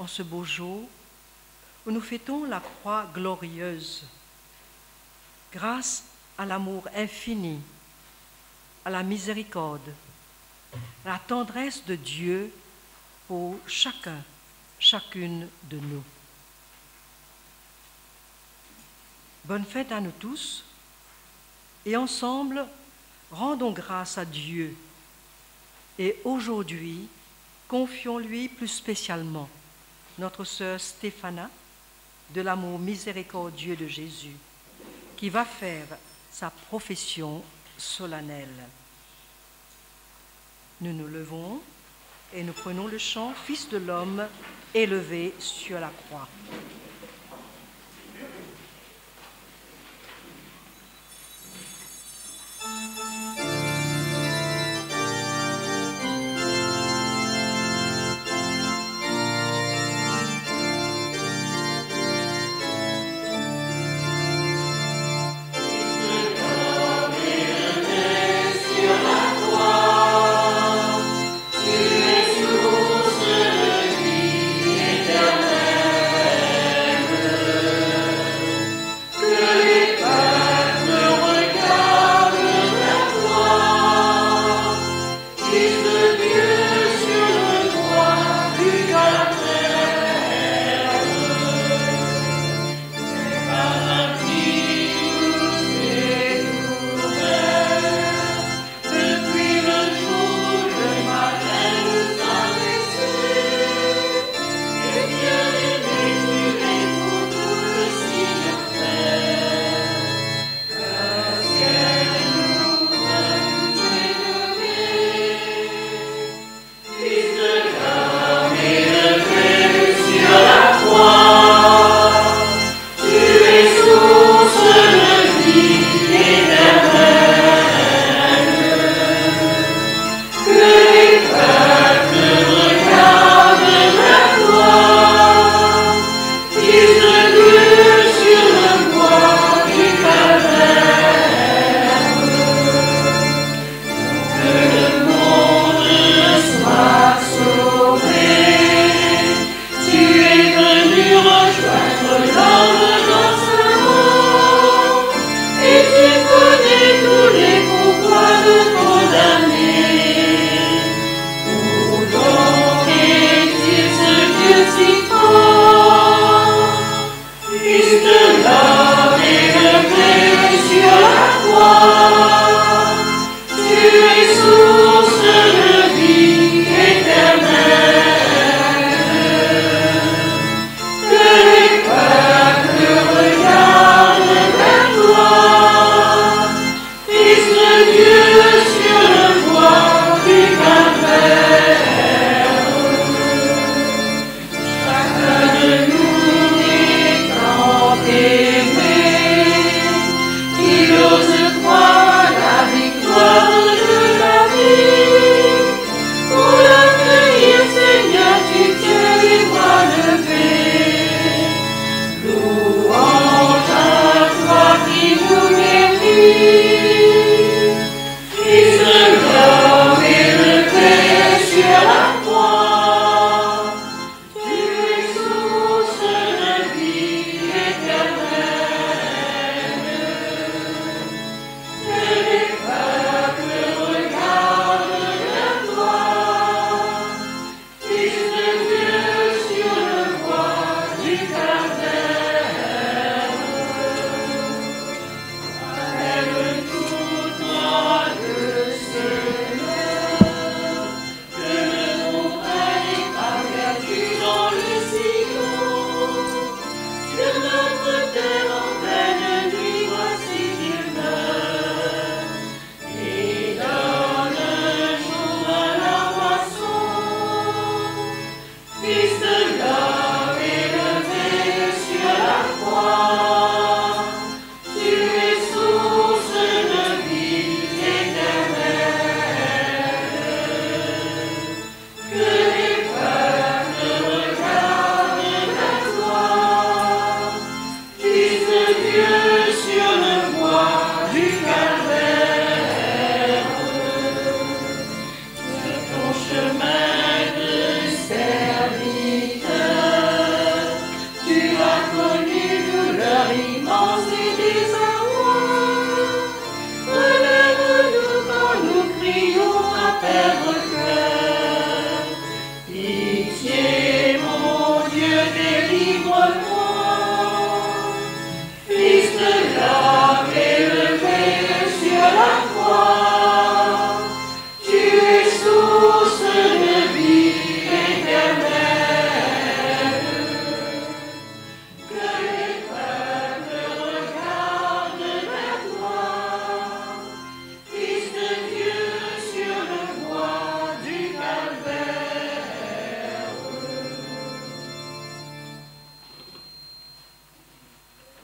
en ce beau jour où nous fêtons la croix glorieuse, grâce à l'amour infini, à la miséricorde, à la tendresse de Dieu pour chacun, chacune de nous. Bonne fête à nous tous et ensemble, rendons grâce à Dieu et aujourd'hui, confions-lui plus spécialement notre sœur Stéphana de l'amour miséricordieux de Jésus qui va faire sa profession solennelle. Nous nous levons et nous prenons le chant « Fils de l'homme élevé sur la croix ». Tu es source de vie éternelle.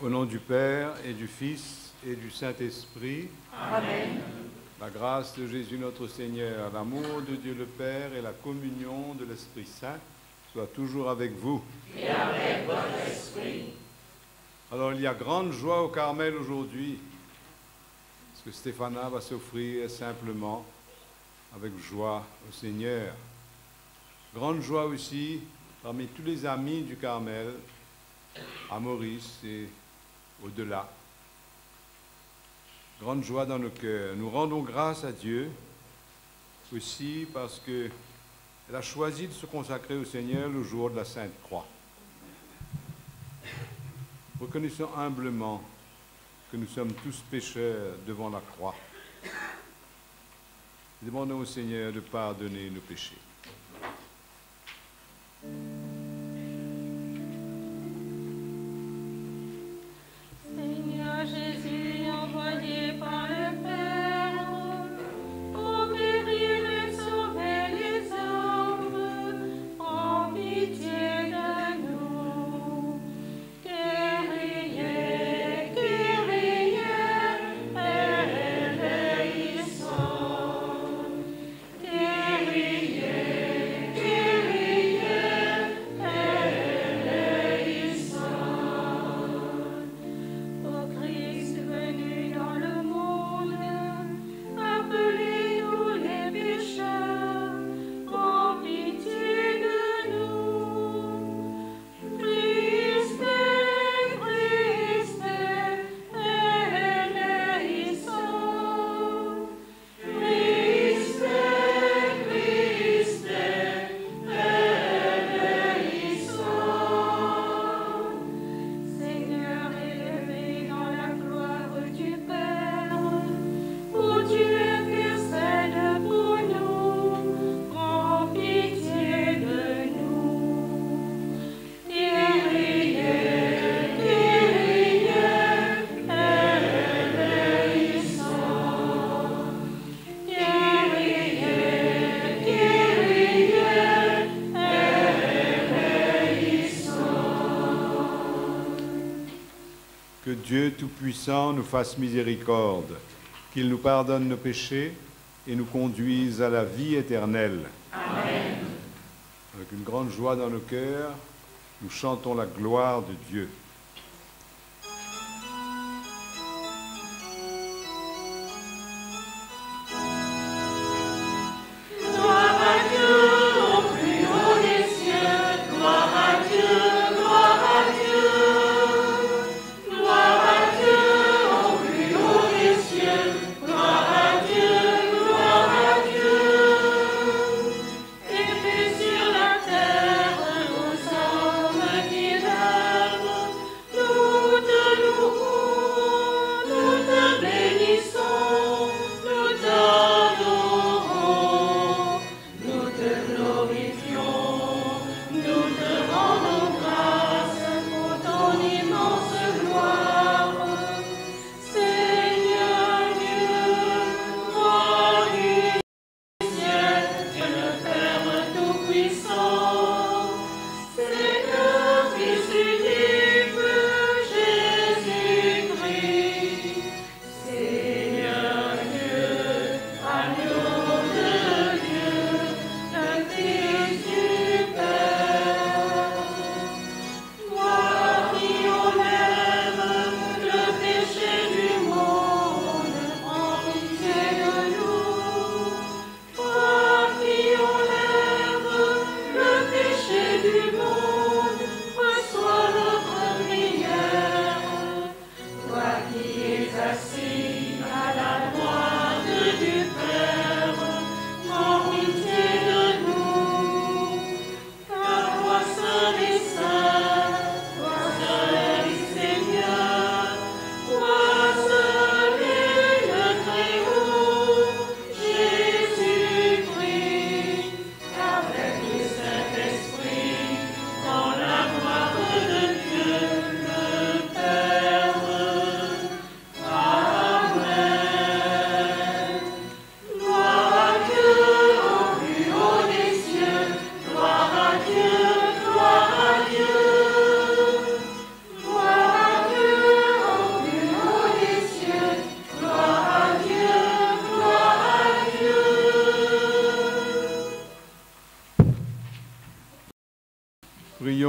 Au nom du Père et du Fils et du Saint-Esprit. Amen. La grâce de Jésus notre Seigneur, l'amour de Dieu le Père et la communion de l'Esprit Saint soient toujours avec vous. Et avec votre esprit. Alors il y a grande joie au Carmel aujourd'hui, parce que Stéphana va s'offrir simplement avec joie au Seigneur. Grande joie aussi parmi tous les amis du Carmel, à Maurice et au-delà. Grande joie dans nos cœurs. Nous rendons grâce à Dieu aussi parce qu'elle a choisi de se consacrer au Seigneur le jour de la Sainte Croix. Reconnaissons humblement que nous sommes tous pécheurs devant la croix. Demandons au Seigneur de pardonner nos péchés. Seigneur Jésus, envoyé par le Père pour guérir et sauver les hommes, prends pitié de nous. Kyrie, Kyrie, eleison. Kyrie, Kyrie, eleison. Ô Christ venu dans le monde, appelez tous les pécheurs, prends pitié de nous. Christ, Christ, eleison. Christ, Christ, eleison. Seigneur élevé dans la gloire du Père, où tu intercèdes pour nous, prends pitié de nous. Kyrie, Kyrie, eleison. Kyrie, Kyrie, eleison. Que Dieu Tout-Puissant nous fasse miséricorde, qu'il nous pardonne nos péchés et nous conduise à la vie éternelle. Amen. Avec une grande joie dans nos cœurs, nous chantons la gloire de Dieu. Gloire à Dieu au plus haut des cieux, gloire à Dieu, gloire à Dieu. Gloire à Dieu au plus haut des cieux, gloire à Dieu, gloire à Dieu. Et paix sur la terre aux hommes qui l'œuvrent,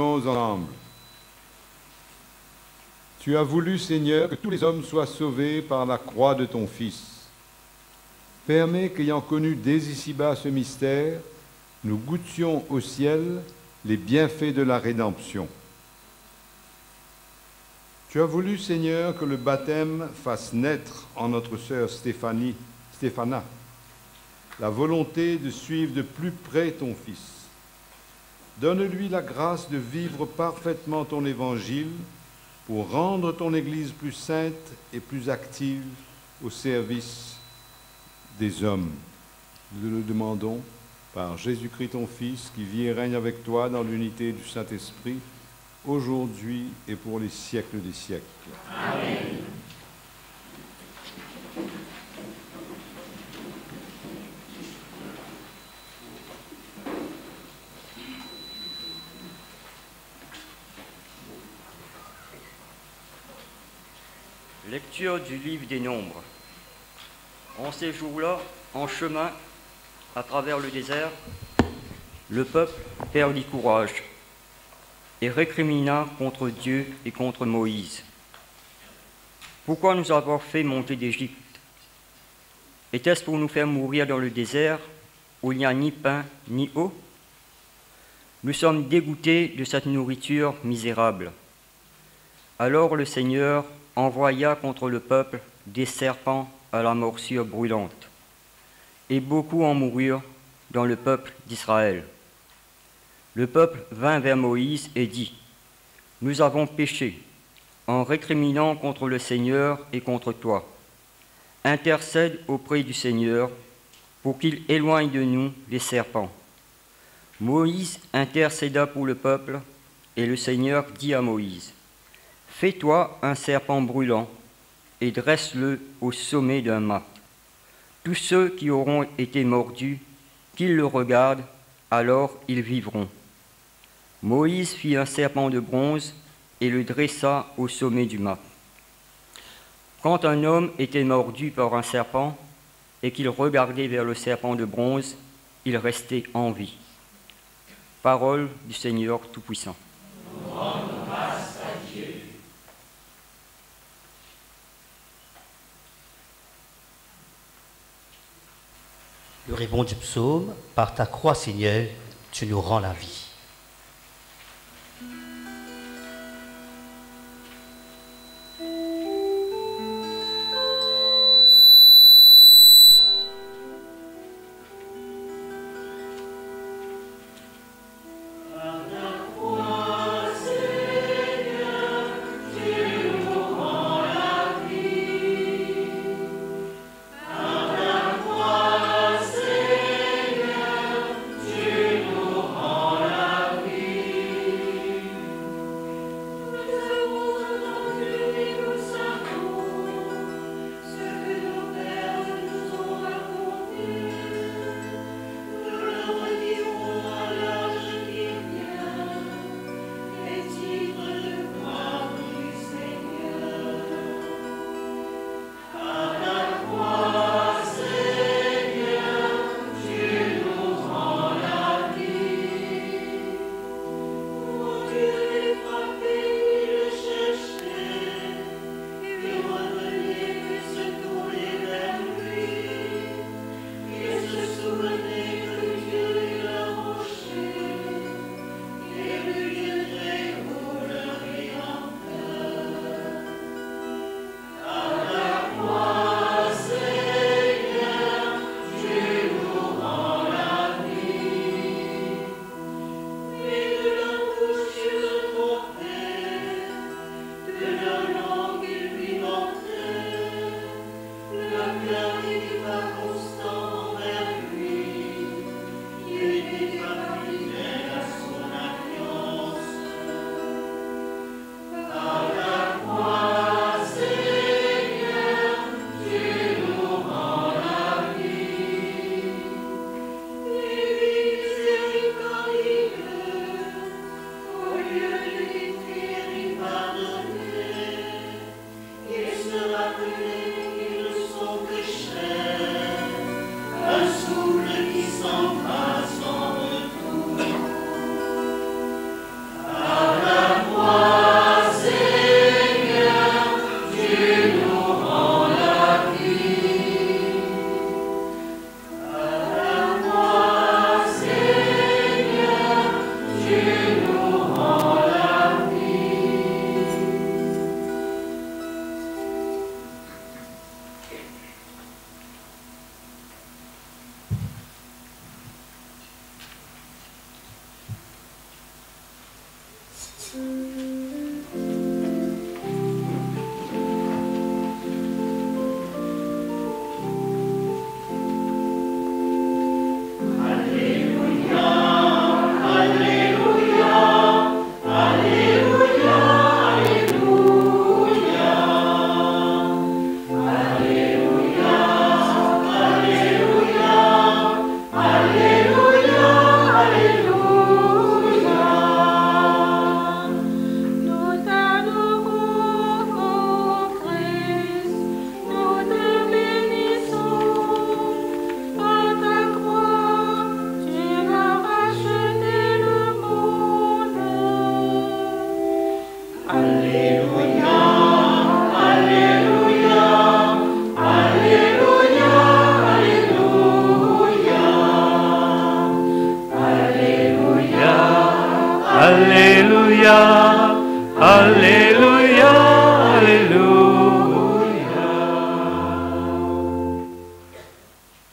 Prions ensemble. Tu as voulu, Seigneur, que tous les hommes soient sauvés par la croix de ton Fils. Permets qu'ayant connu dès ici-bas ce mystère, nous goûtions au ciel les bienfaits de la rédemption. Tu as voulu, Seigneur, que le baptême fasse naître en notre sœur Stéphana la volonté de suivre de plus près ton Fils. Donne-lui la grâce de vivre parfaitement ton évangile pour rendre ton Église plus sainte et plus active au service des hommes. Nous le demandons par Jésus-Christ ton Fils, qui vit et règne avec toi dans l'unité du Saint-Esprit, aujourd'hui et pour les siècles des siècles. Amen. Lecture du livre des Nombres. En ces jours-là, en chemin, à travers le désert, le peuple perdit courage et récrimina contre Dieu et contre Moïse. Pourquoi nous avoir fait monter d'Égypte? Était-ce pour nous faire mourir dans le désert où il n'y a ni pain ni eau? Nous sommes dégoûtés de cette nourriture misérable. Alors le Seigneur envoya contre le peuple des serpents à la morsure brûlante, et beaucoup en moururent dans le peuple d'Israël. Le peuple vint vers Moïse et dit : Nous avons péché en récriminant contre le Seigneur et contre toi. Intercède auprès du Seigneur pour qu'il éloigne de nous les serpents. Moïse intercéda pour le peuple, et le Seigneur dit à Moïse : Fais-toi un serpent brûlant et dresse-le au sommet d'un mât. Tous ceux qui auront été mordus, qu'ils le regardent, alors ils vivront. Moïse fit un serpent de bronze et le dressa au sommet du mât. Quand un homme était mordu par un serpent et qu'il regardait vers le serpent de bronze, il restait en vie. Parole du Seigneur Tout-Puissant. Le répond du psaume: Par ta croix, Seigneur, tu nous rends la vie.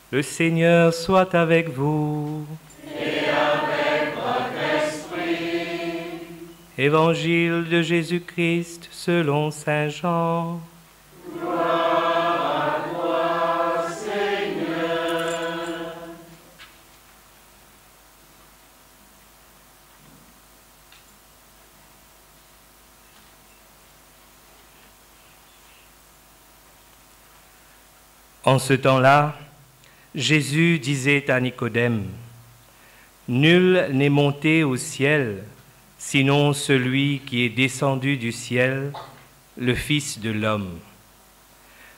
Le Seigneur soit avec vous. Et avec votre esprit. Évangile de Jésus-Christ selon saint Jean. Gloire à toi, Seigneur. En ce temps-là, Jésus disait à Nicodème, « Nul n'est monté au ciel, sinon celui qui est descendu du ciel, le Fils de l'homme.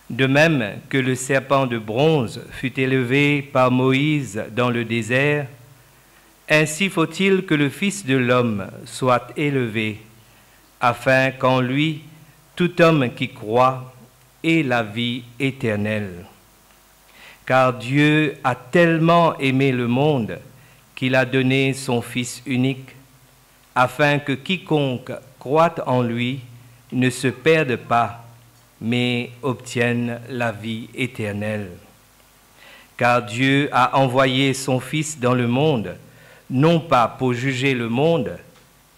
De même que le serpent de bronze fut élevé par Moïse dans le désert, ainsi faut-il que le Fils de l'homme soit élevé, afin qu'en lui, tout homme qui croit ait la vie éternelle. Car Dieu a tellement aimé le monde qu'il a donné son Fils unique, afin que quiconque croit en lui ne se perde pas, mais obtienne la vie éternelle. Car Dieu a envoyé son Fils dans le monde, non pas pour juger le monde,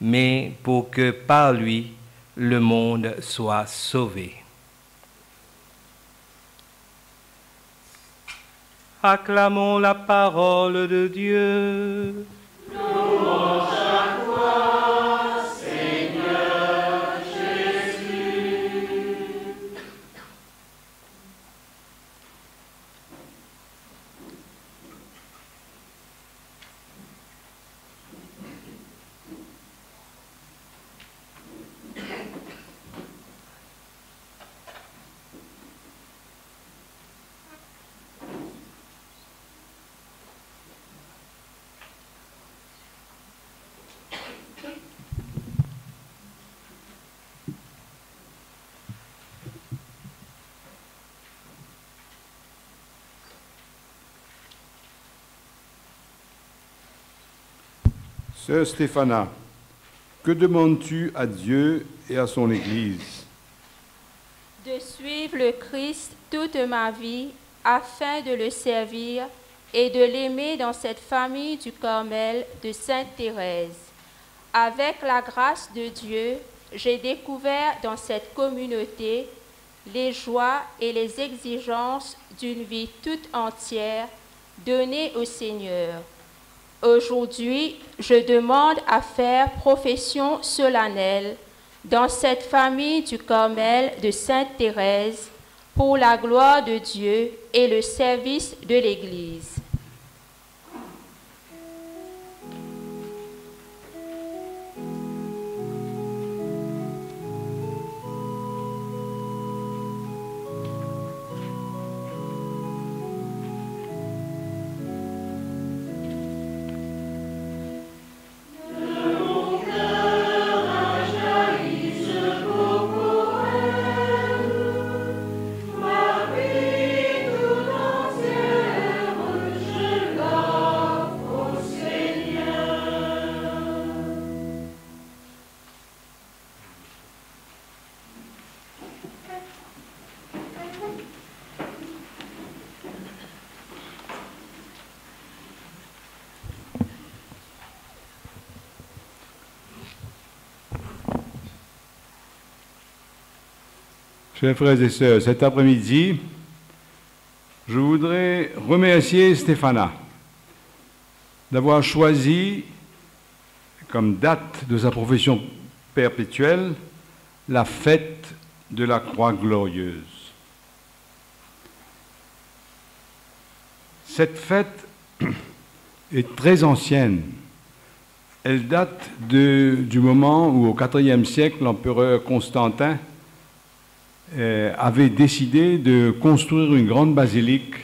mais pour que par lui le monde soit sauvé. Acclamons la parole de Dieu. Louange à toi, Seigneur Jésus. Sœur Stéphana, que demandes-tu à Dieu et à son Église? De suivre le Christ toute ma vie afin de le servir et de l'aimer dans cette famille du Carmel de Sainte Thérèse. Avec la grâce de Dieu, j'ai découvert dans cette communauté les joies et les exigences d'une vie toute entière donnée au Seigneur. Aujourd'hui, je demande à faire profession solennelle dans cette famille du Carmel de Sainte Thérèse pour la gloire de Dieu et le service de l'Église. Ma vie tout entière Chers frères et sœurs, cet après-midi, je voudrais remercier Stéphana d'avoir choisi comme date de sa profession perpétuelle la fête de la Croix glorieuse. Cette fête est très ancienne. Elle date du moment où, au IVe siècle, l'empereur Constantin avait décidé de construire une grande basilique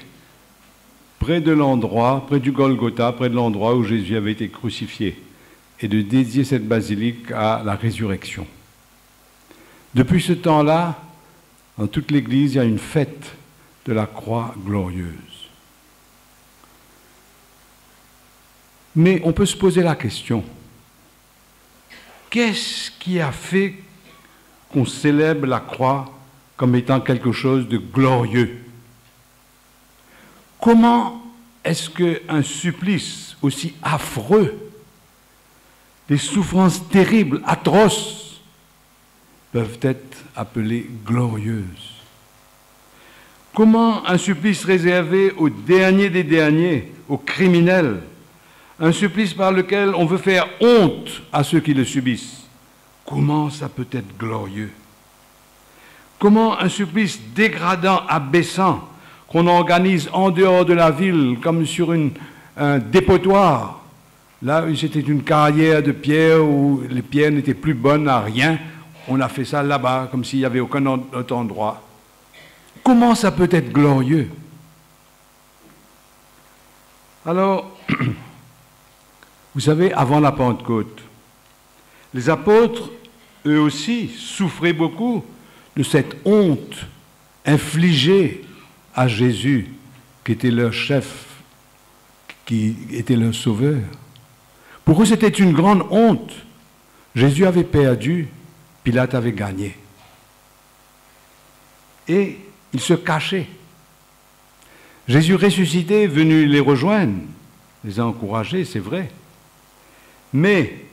près de l'endroit, près du Golgotha, près de l'endroit où Jésus avait été crucifié, et de dédier cette basilique à la résurrection. Depuis ce temps-là, dans toute l'Église, il y a une fête de la croix glorieuse. Mais on peut se poser la question, qu'est-ce qui a fait qu'on célèbre la croix comme étant quelque chose de glorieux? Comment est-ce qu'un supplice aussi affreux, des souffrances terribles, atroces, peuvent être appelées glorieuses? Comment un supplice réservé aux derniers des derniers, aux criminels, un supplice par lequel on veut faire honte à ceux qui le subissent, comment ça peut être glorieux? Comment un supplice dégradant, abaissant, qu'on organise en dehors de la ville, comme sur un dépotoir, là où c'était une carrière de pierre où les pierres n'étaient plus bonnes à rien, on a fait ça là-bas, comme s'il n'y avait aucun autre endroit. Comment ça peut être glorieux? Alors, vous savez, avant la Pentecôte, les apôtres, eux aussi, souffraient beaucoup de cette honte infligée à Jésus, qui était leur chef, qui était leur sauveur. Pour eux, c'était une grande honte. Jésus avait perdu, Pilate avait gagné. Et ils se cachaient. Jésus ressuscité est venu les rejoindre, les a encouragés, c'est vrai. Mais,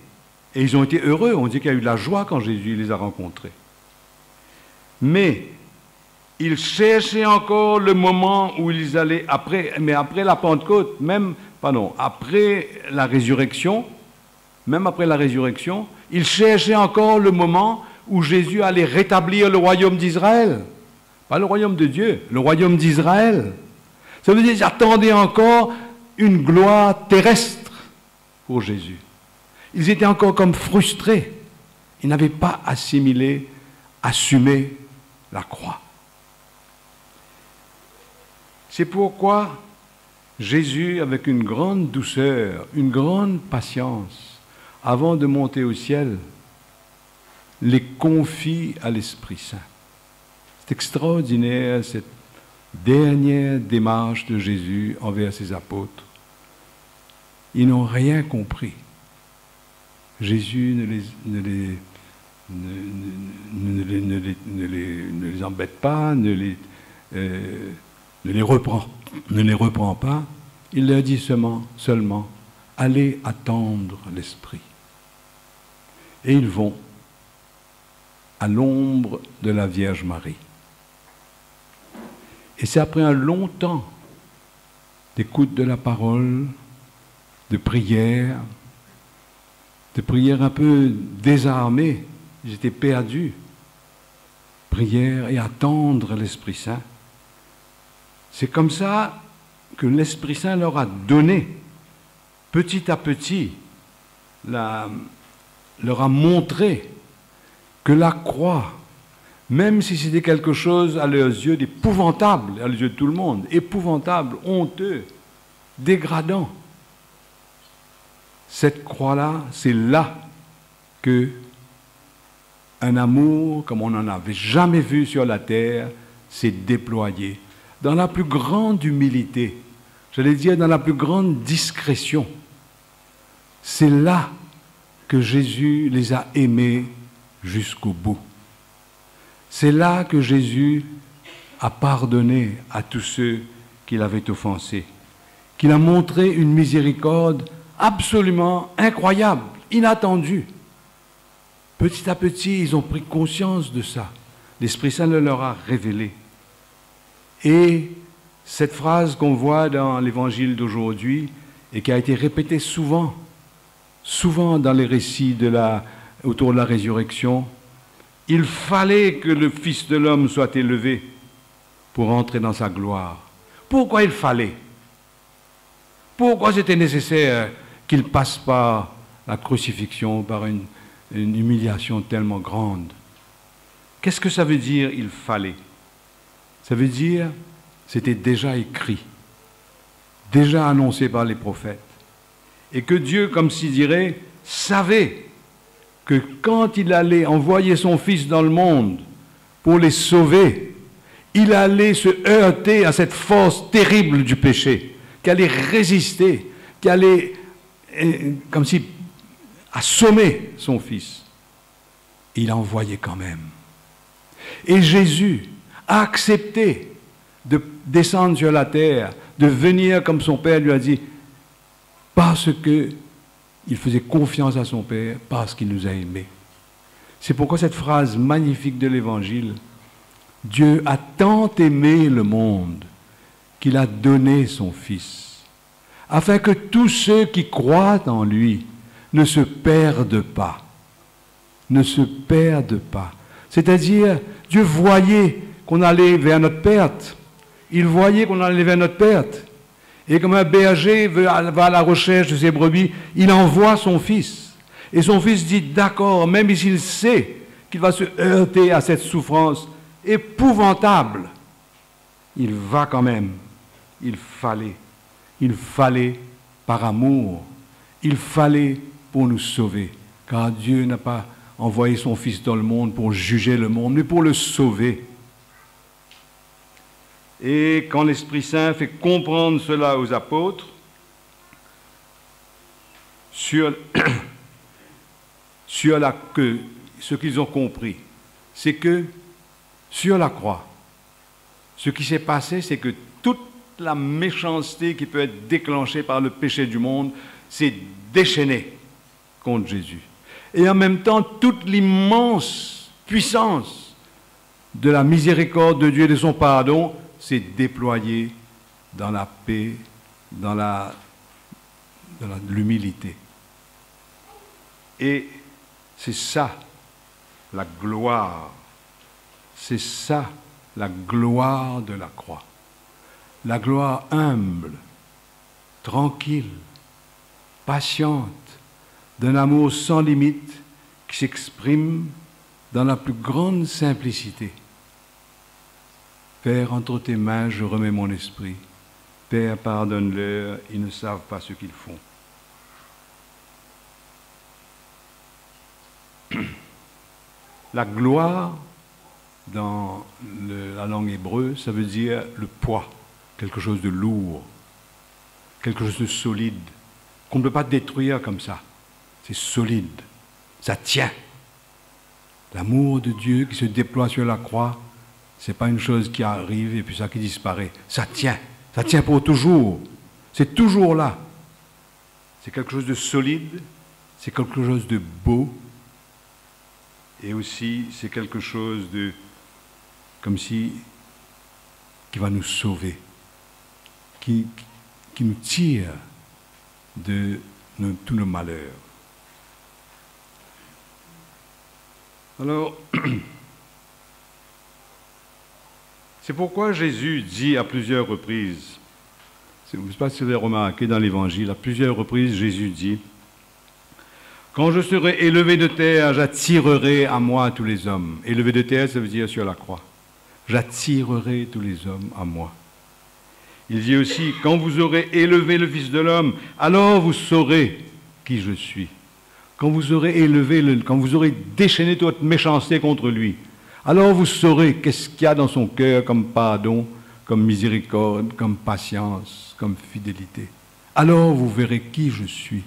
et ils ont été heureux, on dit qu'il y a eu de la joie quand Jésus les a rencontrés. Mais, ils cherchaient encore le moment où ils allaient, après la Pentecôte, après la résurrection, ils cherchaient encore le moment où Jésus allait rétablir le royaume d'Israël. Pas le royaume de Dieu, le royaume d'Israël. Ça veut dire qu'ils attendaient encore une gloire terrestre pour Jésus. Ils étaient encore comme frustrés. Ils n'avaient pas assumé la croix. C'est pourquoi Jésus, avec une grande douceur, une grande patience, avant de monter au ciel, les confie à l'Esprit Saint. C'est extraordinaire cette dernière démarche de Jésus envers ses apôtres. Ils n'ont rien compris. Jésus ne les embête pas, ne les reprend pas. Il leur dit seulement allez attendre l'Esprit. Et ils vont à l'ombre de la Vierge Marie. Et c'est après un long temps d'écoute de la parole, de prière un peu désarmés, ils étaient perdus. Prière et attendre l'Esprit Saint. C'est comme ça que l'Esprit Saint leur a donné, petit à petit, leur a montré que la croix, même si c'était quelque chose à leurs yeux d'épouvantable, à les yeux de tout le monde, épouvantable, honteux, dégradant, cette croix-là, c'est là que un amour comme on n'en avait jamais vu sur la terre s'est déployé dans la plus grande humilité, j'allais dire dans la plus grande discrétion. C'est là que Jésus les a aimés jusqu'au bout. C'est là que Jésus a pardonné à tous ceux qui l'avaient offensé, qu'il a montré une miséricorde absolument incroyable, inattendue. Petit à petit, ils ont pris conscience de ça. l'Esprit Saint le leur a révélé. Et cette phrase qu'on voit dans l'évangile d'aujourd'hui et qui a été répétée souvent dans les récits autour de la résurrection, il fallait que le Fils de l'homme soit élevé pour entrer dans sa gloire. Pourquoi il fallait? Pourquoi c'était nécessaire qu'il passe par la crucifixion, par une humiliation tellement grande? Qu'est-ce que ça veut dire, il fallait? Ça veut dire, c'était déjà écrit, déjà annoncé par les prophètes. Et que Dieu, comme s'il dirait, savait que quand il allait envoyer son Fils dans le monde pour les sauver, il allait se heurter à cette force terrible du péché, qui allait résister, qui allait, comme si, assommer son Fils. Il a envoyé quand même. Et Jésus a accepté de descendre sur la terre, de venir comme son Père lui a dit, parce qu'il faisait confiance à son Père, parce qu'il nous a aimés. C'est pourquoi cette phrase magnifique de l'Évangile, Dieu a tant aimé le monde qu'il a donné son Fils, afin que tous ceux qui croient en lui ne se perdent pas. Ne se perdent pas. C'est-à-dire, Dieu voyait qu'on allait vers notre perte. Il voyait qu'on allait vers notre perte. Et comme un berger va à la recherche de ses brebis, il envoie son Fils. Et son Fils dit, d'accord, même s'il sait qu'il va se heurter à cette souffrance épouvantable, il va quand même. Il fallait par amour. Il fallait pour nous sauver. Car Dieu n'a pas envoyé son Fils dans le monde pour juger le monde, mais pour le sauver. Et quand l'Esprit Saint fait comprendre cela aux apôtres, ce qu'ils ont compris, c'est que sur la croix, ce qui s'est passé, c'est que toute la méchanceté qui peut être déclenchée par le péché du monde s'est déchaînée contre Jésus. Et en même temps, toute l'immense puissance de la miséricorde de Dieu et de son pardon s'est déployée dans la paix, dans l'humilité. Et c'est ça, la gloire. C'est ça, la gloire de la croix. La gloire humble, tranquille, patiente, d'un amour sans limite qui s'exprime dans la plus grande simplicité. Père, entre tes mains, je remets mon esprit. Père, pardonne-leur, ils ne savent pas ce qu'ils font. La gloire, dans la langue hébreu, ça veut dire le poids, quelque chose de lourd, quelque chose de solide, qu'on ne peut pas détruire comme ça. C'est solide, ça tient. L'amour de Dieu qui se déploie sur la croix, ce n'est pas une chose qui arrive et puis ça qui disparaît. Ça tient pour toujours. C'est toujours là. C'est quelque chose de solide, c'est quelque chose de beau, et aussi c'est quelque chose de, comme si, qui va nous sauver, qui nous tire de tous nos malheurs. Alors, c'est pourquoi Jésus dit à plusieurs reprises, je ne sais pas si vous avez remarqué dans l'Évangile, à plusieurs reprises Jésus dit, « Quand je serai élevé de terre, j'attirerai à moi tous les hommes. » Élevé de terre, ça veut dire sur la croix. « J'attirerai tous les hommes à moi. » Il dit aussi, « Quand vous aurez élevé le Fils de l'homme, alors vous saurez qui je suis. » Quand vous aurez quand vous aurez déchaîné toute méchanceté contre lui, alors vous saurez qu'est-ce qu'il y a dans son cœur comme pardon, comme miséricorde, comme patience, comme fidélité. Alors vous verrez qui je suis.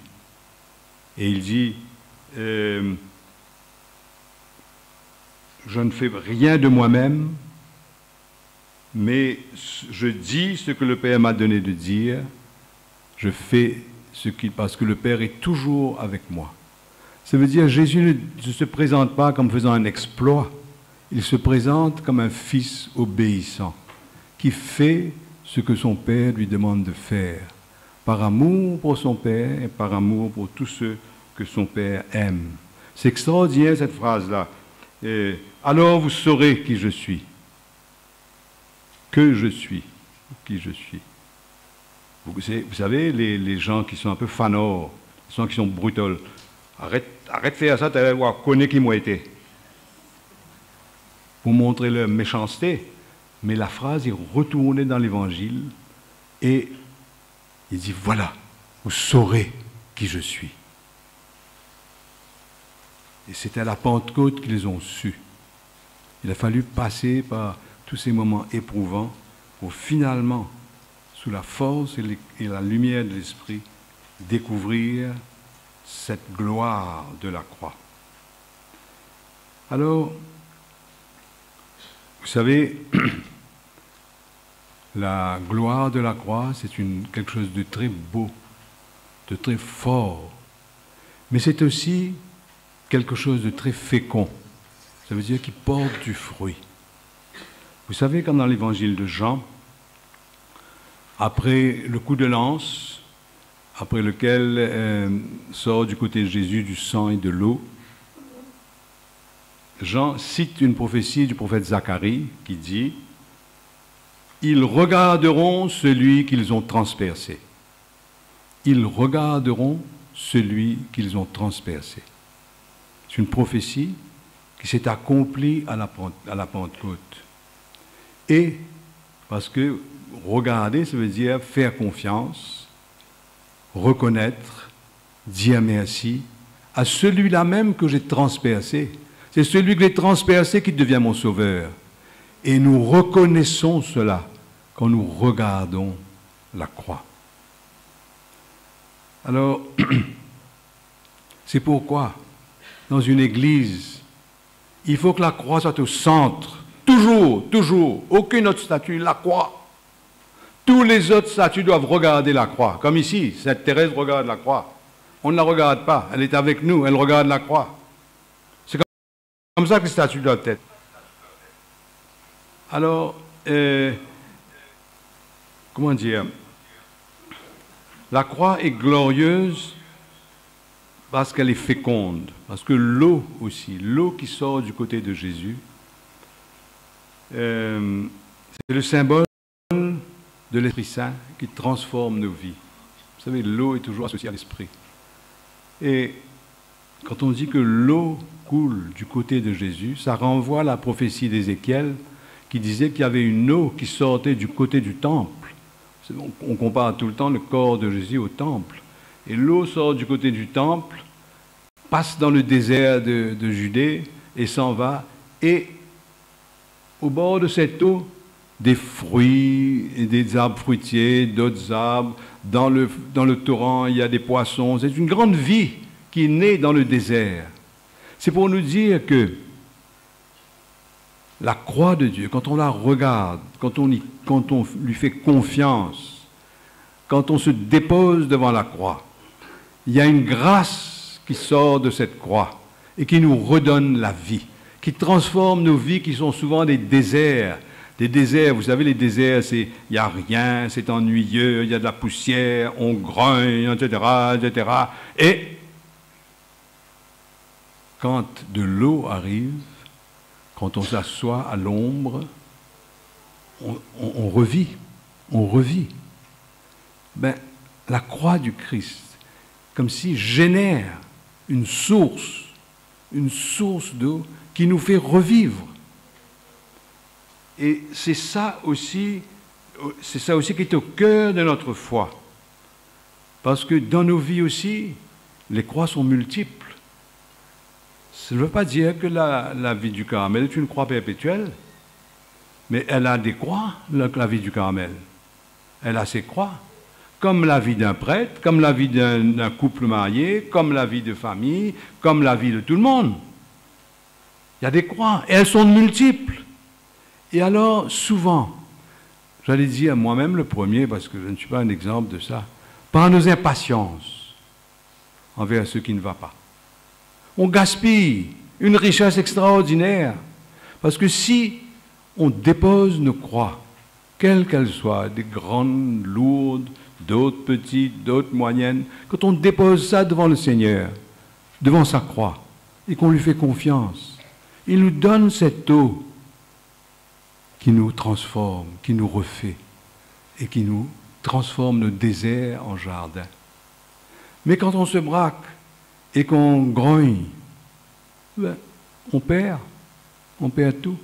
Et il dit, je ne fais rien de moi-même, mais je dis ce que le Père m'a donné de dire, je fais parce que le Père est toujours avec moi. Ça veut dire que Jésus ne se présente pas comme faisant un exploit, il se présente comme un fils obéissant, qui fait ce que son père lui demande de faire, par amour pour son père et par amour pour tous ceux que son père aime. C'est extraordinaire cette phrase-là. Alors vous saurez qui je suis. Que je suis. Qui je suis. Vous savez, les gens qui sont un peu fanors, les gens qui sont brutals, arrête de faire ça, tu vas voir, connais qui moi été. Pour montrer leur méchanceté. Mais la phrase est retournée dans l'Évangile et il dit, voilà, vous saurez qui je suis. Et c'est à la Pentecôte qu'ils ont su. Il a fallu passer par tous ces moments éprouvants pour finalement, sous la force et la lumière de l'Esprit, découvrir cette gloire de la croix. Alors, vous savez, la gloire de la croix, c'est quelque chose de très beau, de très fort, mais c'est aussi quelque chose de très fécond. Ça veut dire qu'il porte du fruit. Vous savez, quand dans l'évangile de Jean, après le coup de lance, après lequel sort du côté de Jésus du sang et de l'eau, Jean cite une prophétie du prophète Zacharie qui dit « Ils regarderont celui qu'ils ont transpercé. Ils regarderont celui qu'ils ont transpercé. » C'est une prophétie qui s'est accomplie à la Pentecôte. Et parce que regarder, ça veut dire faire confiance, reconnaître, dire merci à celui-là même que j'ai transpercé. C'est celui que j'ai transpercé qui devient mon sauveur. Et nous reconnaissons cela quand nous regardons la croix. Alors, c'est pourquoi, dans une église, il faut que la croix soit au centre. Toujours, toujours. Aucune autre statue, la croix. Tous les autres statues doivent regarder la croix. Comme ici, Sainte Thérèse regarde la croix. On ne la regarde pas. Elle est avec nous, elle regarde la croix. C'est comme ça que les statues doivent être. Alors, comment dire? La croix est glorieuse parce qu'elle est féconde. Parce que l'eau aussi, l'eau qui sort du côté de Jésus, c'est le symbole de l'Esprit Saint qui transforme nos vies. Vous savez, l'eau est toujours associée à l'Esprit. Et quand on dit que l'eau coule du côté de Jésus, ça renvoie à la prophétie d'Ézéchiel qui disait qu'il y avait une eau qui sortait du côté du temple. On compare tout le temps le corps de Jésus au temple. Et l'eau sort du côté du temple, passe dans le désert de Judée et s'en va. Et au bord de cette eau, des fruits, et des arbres fruitiers, d'autres arbres. Dans le torrent, il y a des poissons. C'est une grande vie qui est née dans le désert. C'est pour nous dire que la croix de Dieu, quand on la regarde, quand on lui fait confiance, quand on se dépose devant la croix, il y a une grâce qui sort de cette croix et qui nous redonne la vie, qui transforme nos vies qui sont souvent des déserts. Des déserts, vous savez, les déserts, il n'y a rien, c'est ennuyeux, il y a de la poussière, on grogne, etc., etc. Et quand de l'eau arrive, quand on s'assoit à l'ombre, on revit, on revit. Ben, la croix du Christ, comme si génère une source d'eau qui nous fait revivre. Et c'est ça aussi qui est au cœur de notre foi. Parce que dans nos vies aussi, les croix sont multiples. Ça ne veut pas dire que la vie du Carmel est une croix perpétuelle, mais elle a des croix, la vie du Carmel. Elle a ses croix, comme la vie d'un prêtre, comme la vie d'un couple marié, comme la vie de famille, comme la vie de tout le monde. Il y a des croix, et elles sont multiples. Et alors, souvent, j'allais dire moi-même le premier, parce que je ne suis pas un exemple de ça, par nos impatiences envers ce qui ne va pas. On gaspille une richesse extraordinaire Parce que si on dépose nos croix, quelles qu'elles soient, des grandes, lourdes, d'autres petites, d'autres moyennes, quand on dépose ça devant le Seigneur, devant sa croix, et qu'on lui fait confiance, il nous donne cette eau qui nous transforme, qui nous refait, et qui nous transforme nos déserts en jardin. Mais quand on se braque et qu'on grogne, ben, on perd tout.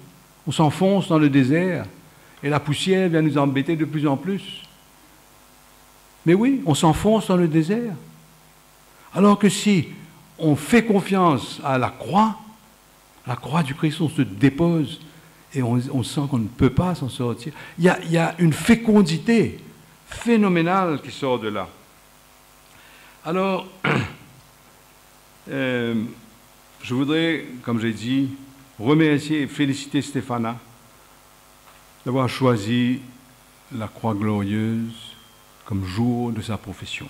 On s'enfonce dans le désert et la poussière vient nous embêter de plus en plus. Mais oui, on s'enfonce dans le désert. Alors que si on fait confiance à la croix du Christ, on se dépose et on sent qu'on ne peut pas s'en sortir. Il y a une fécondité phénoménale qui sort de là. Alors, je voudrais, comme j'ai dit, remercier et féliciter Stéphana d'avoir choisi la croix glorieuse comme jour de sa profession.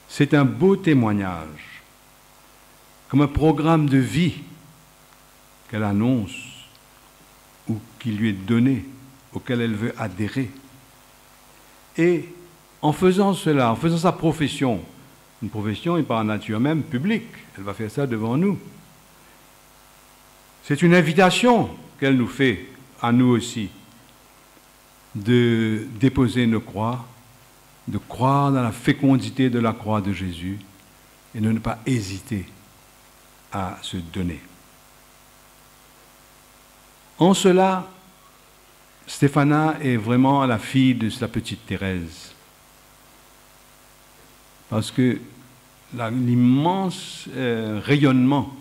C'est un beau témoignage, comme un programme de vie qu'elle annonce ou qui lui est donné, auquel elle veut adhérer. Et en faisant cela, en faisant sa profession, une profession est par nature même publique, elle va faire ça devant nous. C'est une invitation qu'elle nous fait, à nous aussi, de déposer nos croix, de croire dans la fécondité de la croix de Jésus et de ne pas hésiter à se donner. En cela, Stéphana est vraiment la fille de sa petite Thérèse. Parce que l'immense rayonnement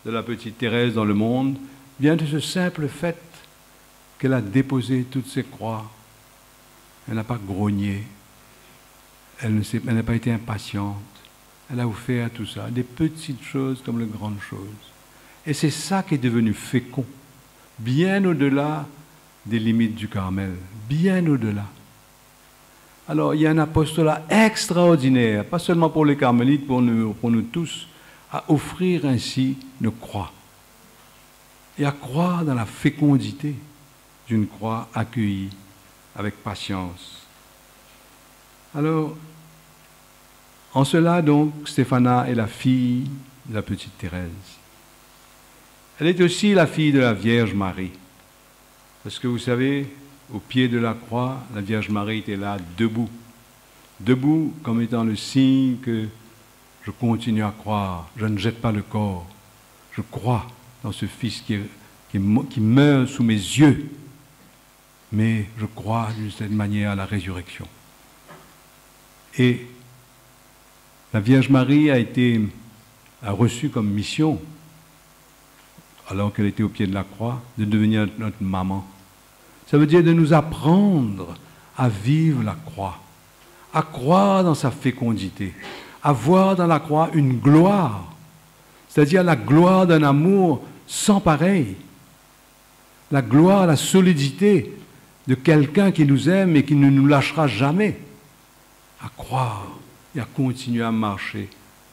de la petite Thérèse dans le monde vient de ce simple fait qu'elle a déposé toutes ses croix. Elle n'a pas grogné, elle n'a pas été impatiente, elle a offert tout ça, des petites choses comme de grandes choses. Et c'est ça qui est devenu fécond, bien au-delà des limites du Carmel, bien au-delà. Alors, il y a un apostolat extraordinaire, pas seulement pour les carmélites, pour nous tous, à offrir ainsi nos croix et à croire dans la fécondité d'une croix accueillie avec patience. Alors, en cela donc, Stéphana est la fille de la petite Thérèse. Elle est aussi la fille de la Vierge Marie. Parce que vous savez, au pied de la croix, la Vierge Marie était là, debout. Debout comme étant le signe que je continue à croire, je ne jette pas le corps. Je crois dans ce Fils qui meurt sous mes yeux. Mais je crois d'une certaine manière à la résurrection. Et la Vierge Marie a reçu comme mission, alors qu'elle était au pied de la croix, de devenir notre maman. Ça veut dire de nous apprendre à vivre la croix, à croire dans sa fécondité, à voir dans la croix une gloire, c'est-à-dire la gloire d'un amour sans pareil, la gloire, la solidité de quelqu'un qui nous aime et qui ne nous lâchera jamais, à croire et à continuer à marcher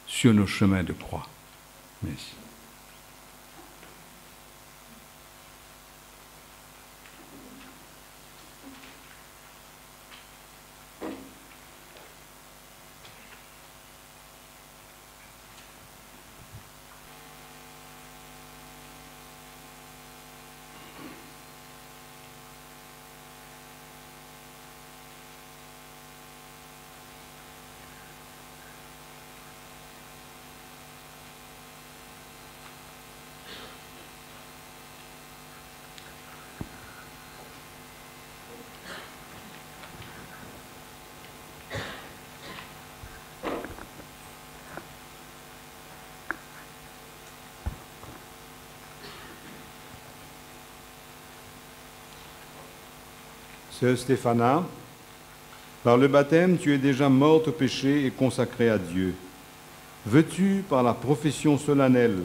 sur nos chemins de croix. Merci. Sœur Stéphana, par le baptême, tu es déjà morte au péché et consacrée à Dieu. Veux-tu, par la profession solennelle,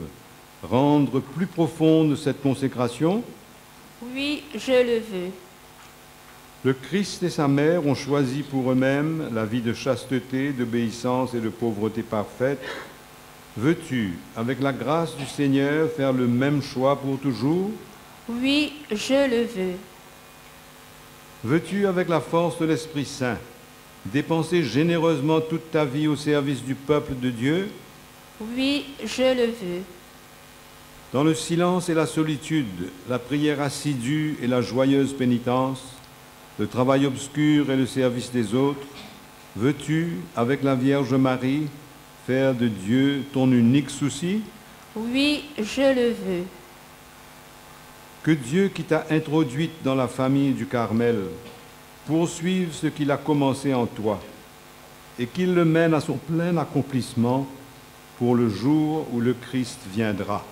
rendre plus profonde cette consécration? Oui, je le veux. Le Christ et sa mère ont choisi pour eux-mêmes la vie de chasteté, d'obéissance et de pauvreté parfaite, Veux-tu, avec la grâce du Seigneur, faire le même choix pour toujours? Oui, je le veux. Veux-tu, avec la force de l'Esprit Saint, dépenser généreusement toute ta vie au service du peuple de Dieu? Oui, je le veux. Dans le silence et la solitude, la prière assidue et la joyeuse pénitence, le travail obscur et le service des autres, veux-tu, avec la Vierge Marie, faire de Dieu ton unique souci? Oui, je le veux. Que Dieu qui t'a introduite dans la famille du Carmel poursuive ce qu'il a commencé en toi et qu'il le mène à son plein accomplissement pour le jour où le Christ viendra.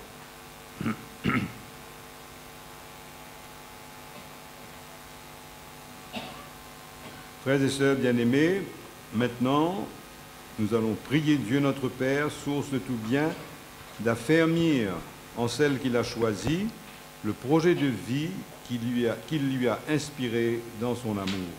Frères et sœurs bien-aimés, maintenant, nous allons prier Dieu notre Père, source de tout bien, d'affermir en celle qu'il a choisie le projet de vie qu'il lui a inspiré dans son amour.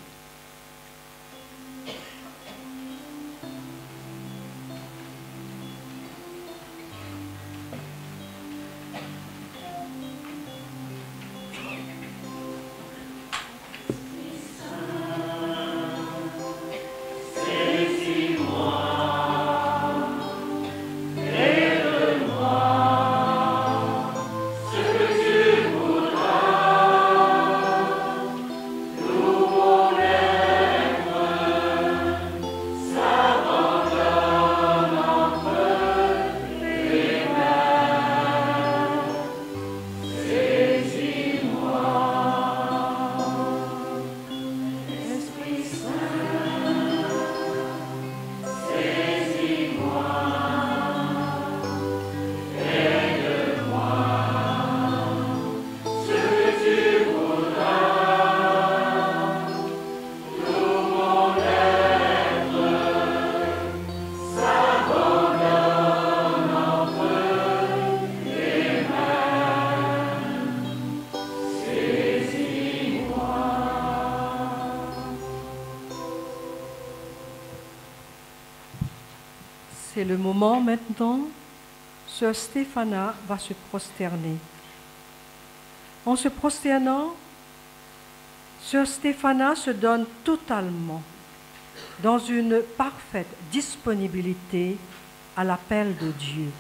C'est le moment maintenant, Sœur Stéphana va se prosterner. En se prosternant, Sœur Stéphana se donne totalement dans une parfaite disponibilité à l'appel de Dieu.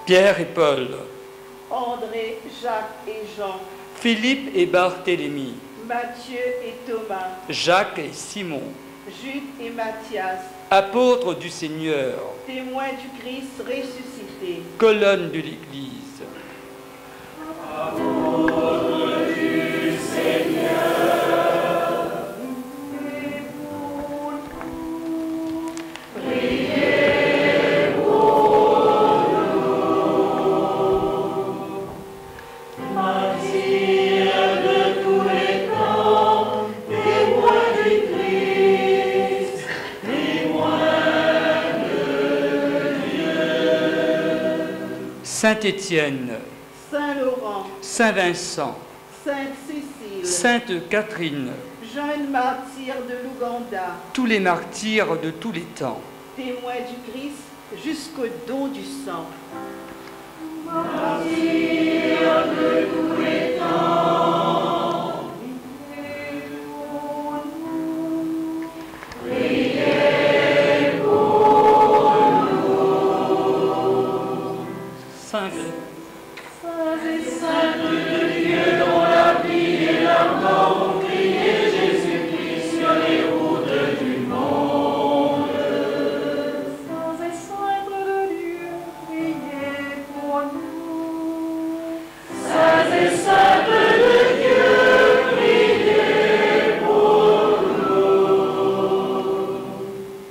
Pierre et Paul, André, Jacques et Jean, Philippe et Barthélemy, Matthieu et Thomas, Jacques et Simon, Jude et Matthias, apôtres du Seigneur, témoins du Christ ressuscité, colonne de l'Église. Saint-Étienne, Saint-Laurent, Saint-Vincent, Sainte-Cécile, Sainte Catherine, jeune martyr de l'Ouganda, tous les martyrs de tous les temps, témoins du Christ jusqu'au don du sang. Saint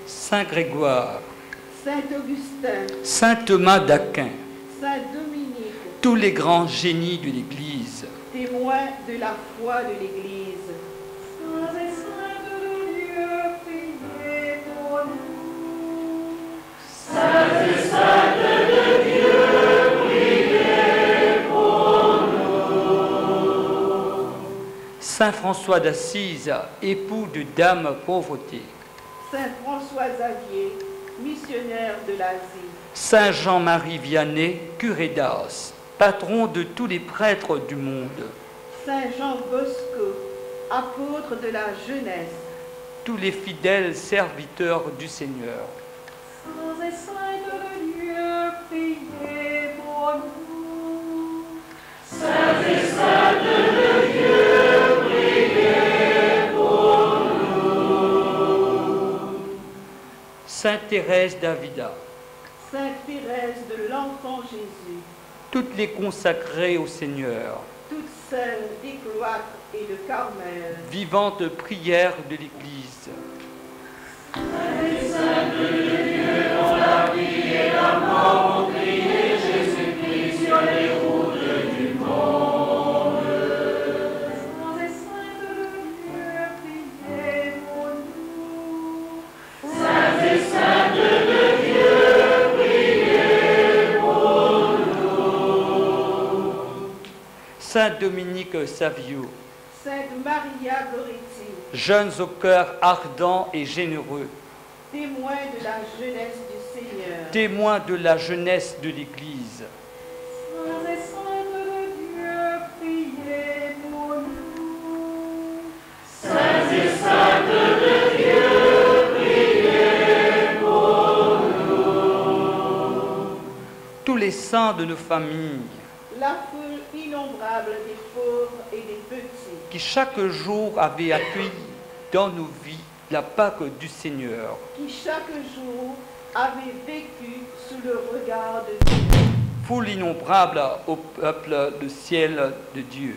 Saint Grégoire, Saint Augustin, Saint Thomas d'Aquin, Saint Dominique, tous les grands génies de l'Église, témoins de la foi de l'Église. Saint François d'Assise, époux de Dame Pauvreté, Saint François Xavier, missionnaire de l'Asie. Saint Jean-Marie Vianney, curé d'Ars, patron de tous les prêtres du monde, Saint Jean Bosco, apôtre de la jeunesse. tous les fidèles serviteurs du Seigneur. Sainte Thérèse d'Avila, Sainte Thérèse de l'Enfant Jésus, toutes les consacrées au Seigneur, toutes celles des cloîtres et de Carmel. vivantes prières de l'Église. Saint Dominique Savio, Sainte Maria Goretti, jeunes au cœur ardent et généreux, témoins de la jeunesse du Seigneur. témoins de la jeunesse de l'Église. Tous les saints de nos familles, La foule innombrable des pauvres et des petits, qui chaque jour avaient accueilli dans nos vies la Pâque du Seigneur, qui chaque jour avaient vécu sous le regard de Dieu. foule innombrable au peuple du ciel de Dieu.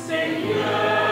Seigneur,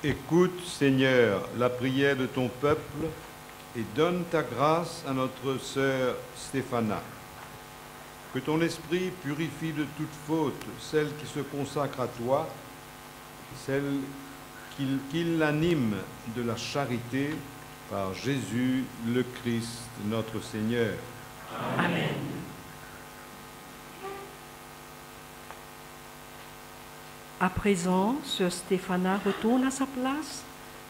Écoute, Seigneur, la prière de ton peuple et donne ta grâce à notre sœur Stéphana. Que ton esprit purifie de toute faute celle qui se consacre à toi, celle qu'il l'anime de la charité par Jésus le Christ, notre Seigneur. Amen. À présent, sœur Stéphana retourne à sa place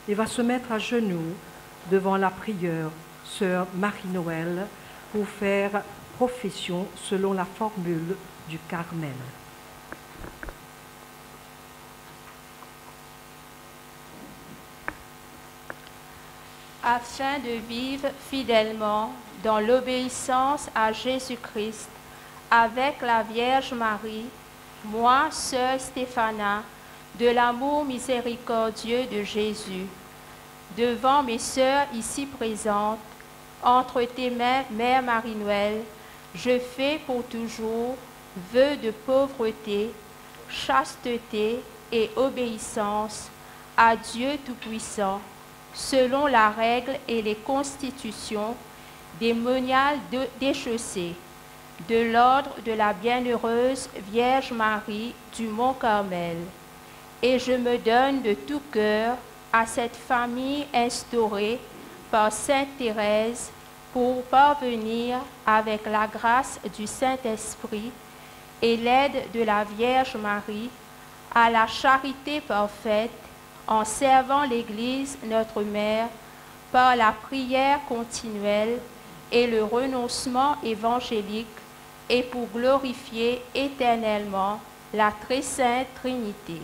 et va se mettre à genoux devant la prieure sœur Marie-Noël pour faire profession selon la formule du Carmel. Afin de vivre fidèlement dans l'obéissance à Jésus-Christ avec la Vierge Marie, moi, sœur Stéphana, de l'amour miséricordieux de Jésus, devant mes sœurs ici présentes, entre tes mains, Mère Marie-Noël, je fais pour toujours vœu de pauvreté, chasteté et obéissance à Dieu Tout-Puissant, selon la règle et les constitutions des moniales des chaussées, de l'ordre de la bienheureuse Vierge Marie du Mont Carmel. Et je me donne de tout cœur à cette famille instaurée par Sainte Thérèse pour parvenir, avec la grâce du Saint-Esprit et l'aide de la Vierge Marie, à la charité parfaite, en servant l'Église, notre Mère, par la prière continuelle et le renoncement évangélique, et pour glorifier éternellement la très sainte Trinité.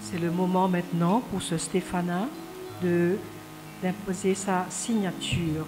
C'est le moment maintenant pour ce Stéphana d'imposer sa signature.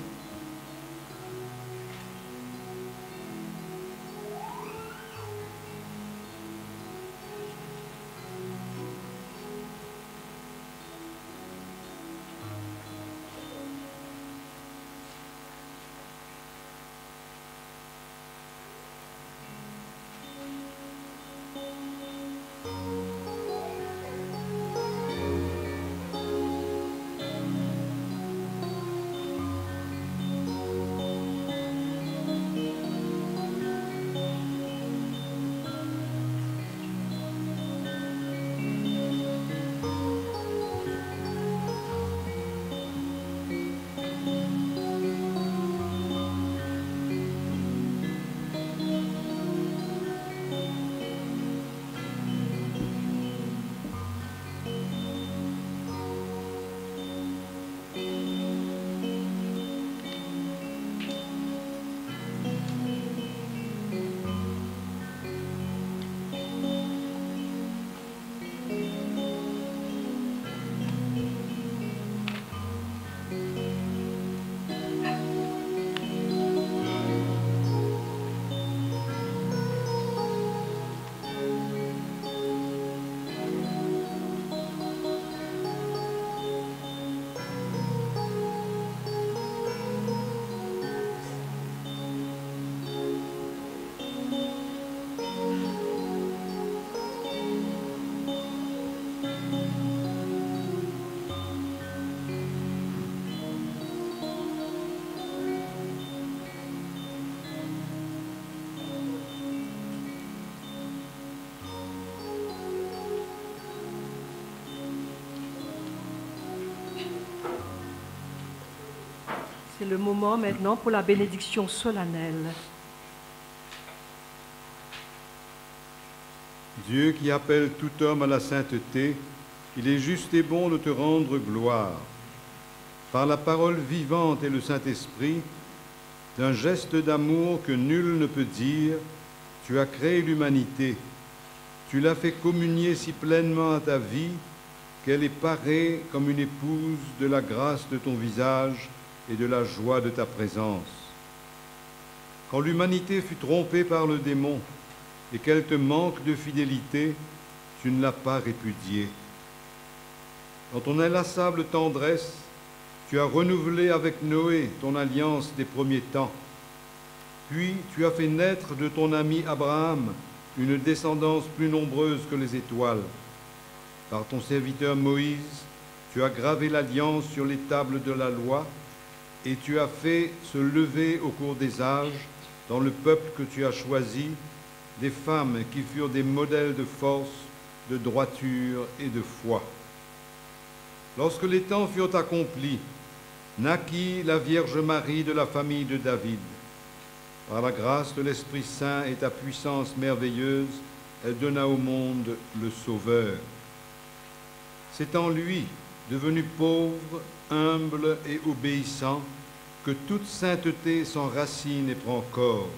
C'est le moment maintenant pour la bénédiction solennelle. Dieu qui appelle tout homme à la sainteté, il est juste et bon de te rendre gloire. Par la parole vivante et le Saint-Esprit, d'un geste d'amour que nul ne peut dire, tu as créé l'humanité. Tu l'as fait communier si pleinement à ta vie qu'elle est parée comme une épouse de la grâce de ton visage et de la joie de ta présence. Quand l'humanité fut trompée par le démon et qu'elle te manque de fidélité, tu ne l'as pas répudiée. Dans ton inlassable tendresse, tu as renouvelé avec Noé ton alliance des premiers temps. Puis tu as fait naître de ton ami Abraham une descendance plus nombreuse que les étoiles. Par ton serviteur Moïse, tu as gravé l'alliance sur les tables de la loi et tu as fait se lever au cours des âges, dans le peuple que tu as choisi, des femmes qui furent des modèles de force, de droiture et de foi. Lorsque les temps furent accomplis, naquit la Vierge Marie de la famille de David. Par la grâce de l'Esprit Saint et ta puissance merveilleuse, elle donna au monde le Sauveur. C'est en lui, devenu pauvre, humble et obéissant, que toute sainteté s'enracine et prend corps.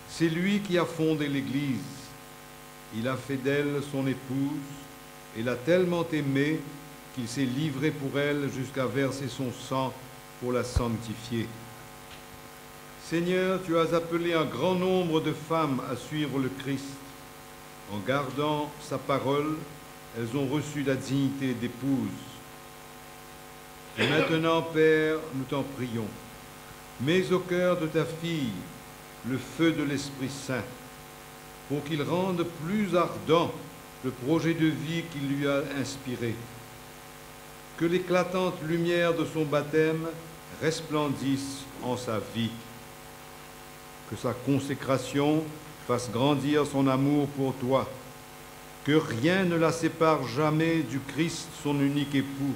C'est lui qui a fondé l'Église. Il a fait d'elle son épouse et l'a tellement aimée qu'il s'est livré pour elle jusqu'à verser son sang pour la sanctifier. Seigneur, tu as appelé un grand nombre de femmes à suivre le Christ. En gardant sa parole, elles ont reçu la dignité d'épouse. Et maintenant, Père, nous t'en prions, mets au cœur de ta fille le feu de l'Esprit Saint, pour qu'il rende plus ardent le projet de vie qu'il lui a inspiré. Que l'éclatante lumière de son baptême resplendisse en sa vie. Que sa consécration fasse grandir son amour pour toi. Que rien ne la sépare jamais du Christ, son unique époux.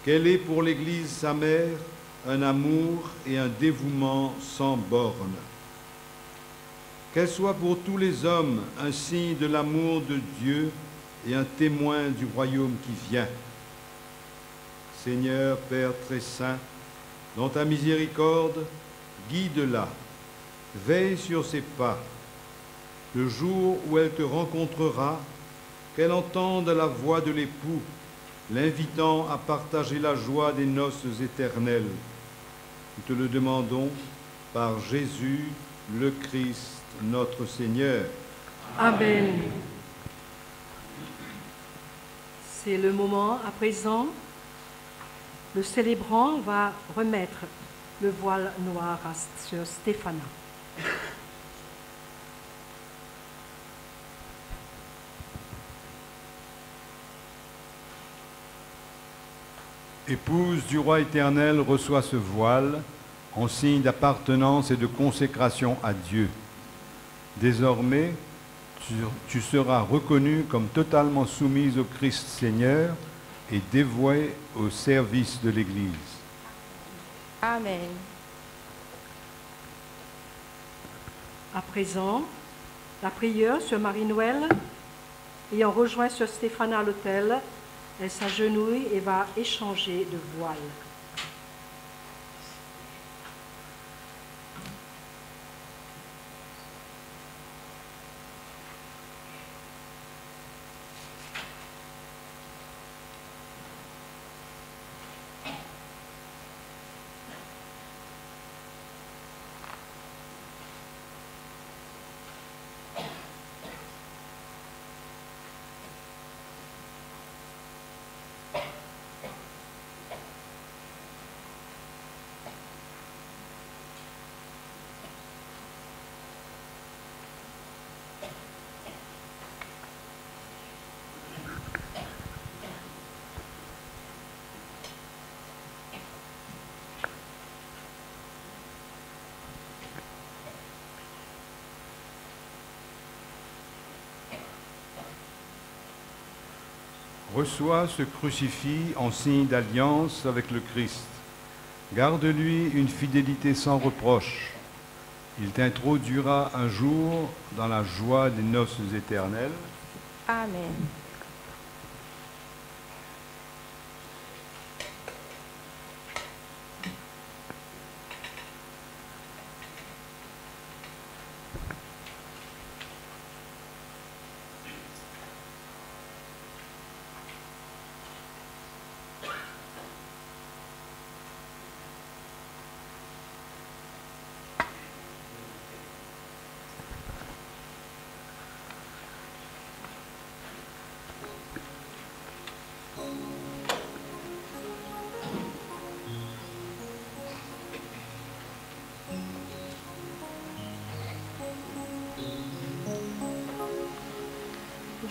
Qu'elle ait pour l'Église, sa mère, un amour et un dévouement sans bornes. Qu'elle soit pour tous les hommes un signe de l'amour de Dieu et un témoin du royaume qui vient. Seigneur, Père très saint, dans ta miséricorde, guide-la, veille sur ses pas. Le jour où elle te rencontrera, qu'elle entende la voix de l'époux, l'invitant à partager la joie des noces éternelles. Nous te le demandons par Jésus, le Christ, notre Seigneur. Amen. C'est le moment à présent. Le célébrant va remettre le voile noir à Sœur Stéphana. Épouse du roi éternel, reçois ce voile en signe d'appartenance et de consécration à Dieu. Désormais, tu seras reconnue comme totalement soumise au Christ Seigneur et dévouée au service de l'Église. Amen. À présent, la prieure sur Marie-Noël, ayant rejoint Sœur Stéphana à l'autel, elle s'agenouille et va échanger de voile. Reçois ce crucifix en signe d'alliance avec le Christ. Garde-lui une fidélité sans reproche. Il t'introduira un jour dans la joie des noces éternelles. Amen.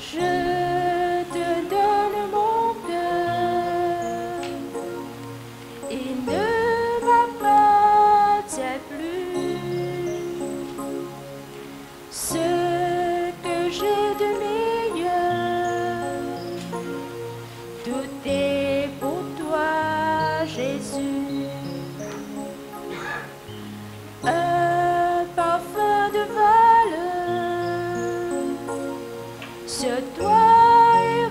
Je te donne mon cœur, il ne m'appartient plus. Ce que j'ai de meilleur, tout est pour toi, Jésus. Un parfum de valeur sur toi est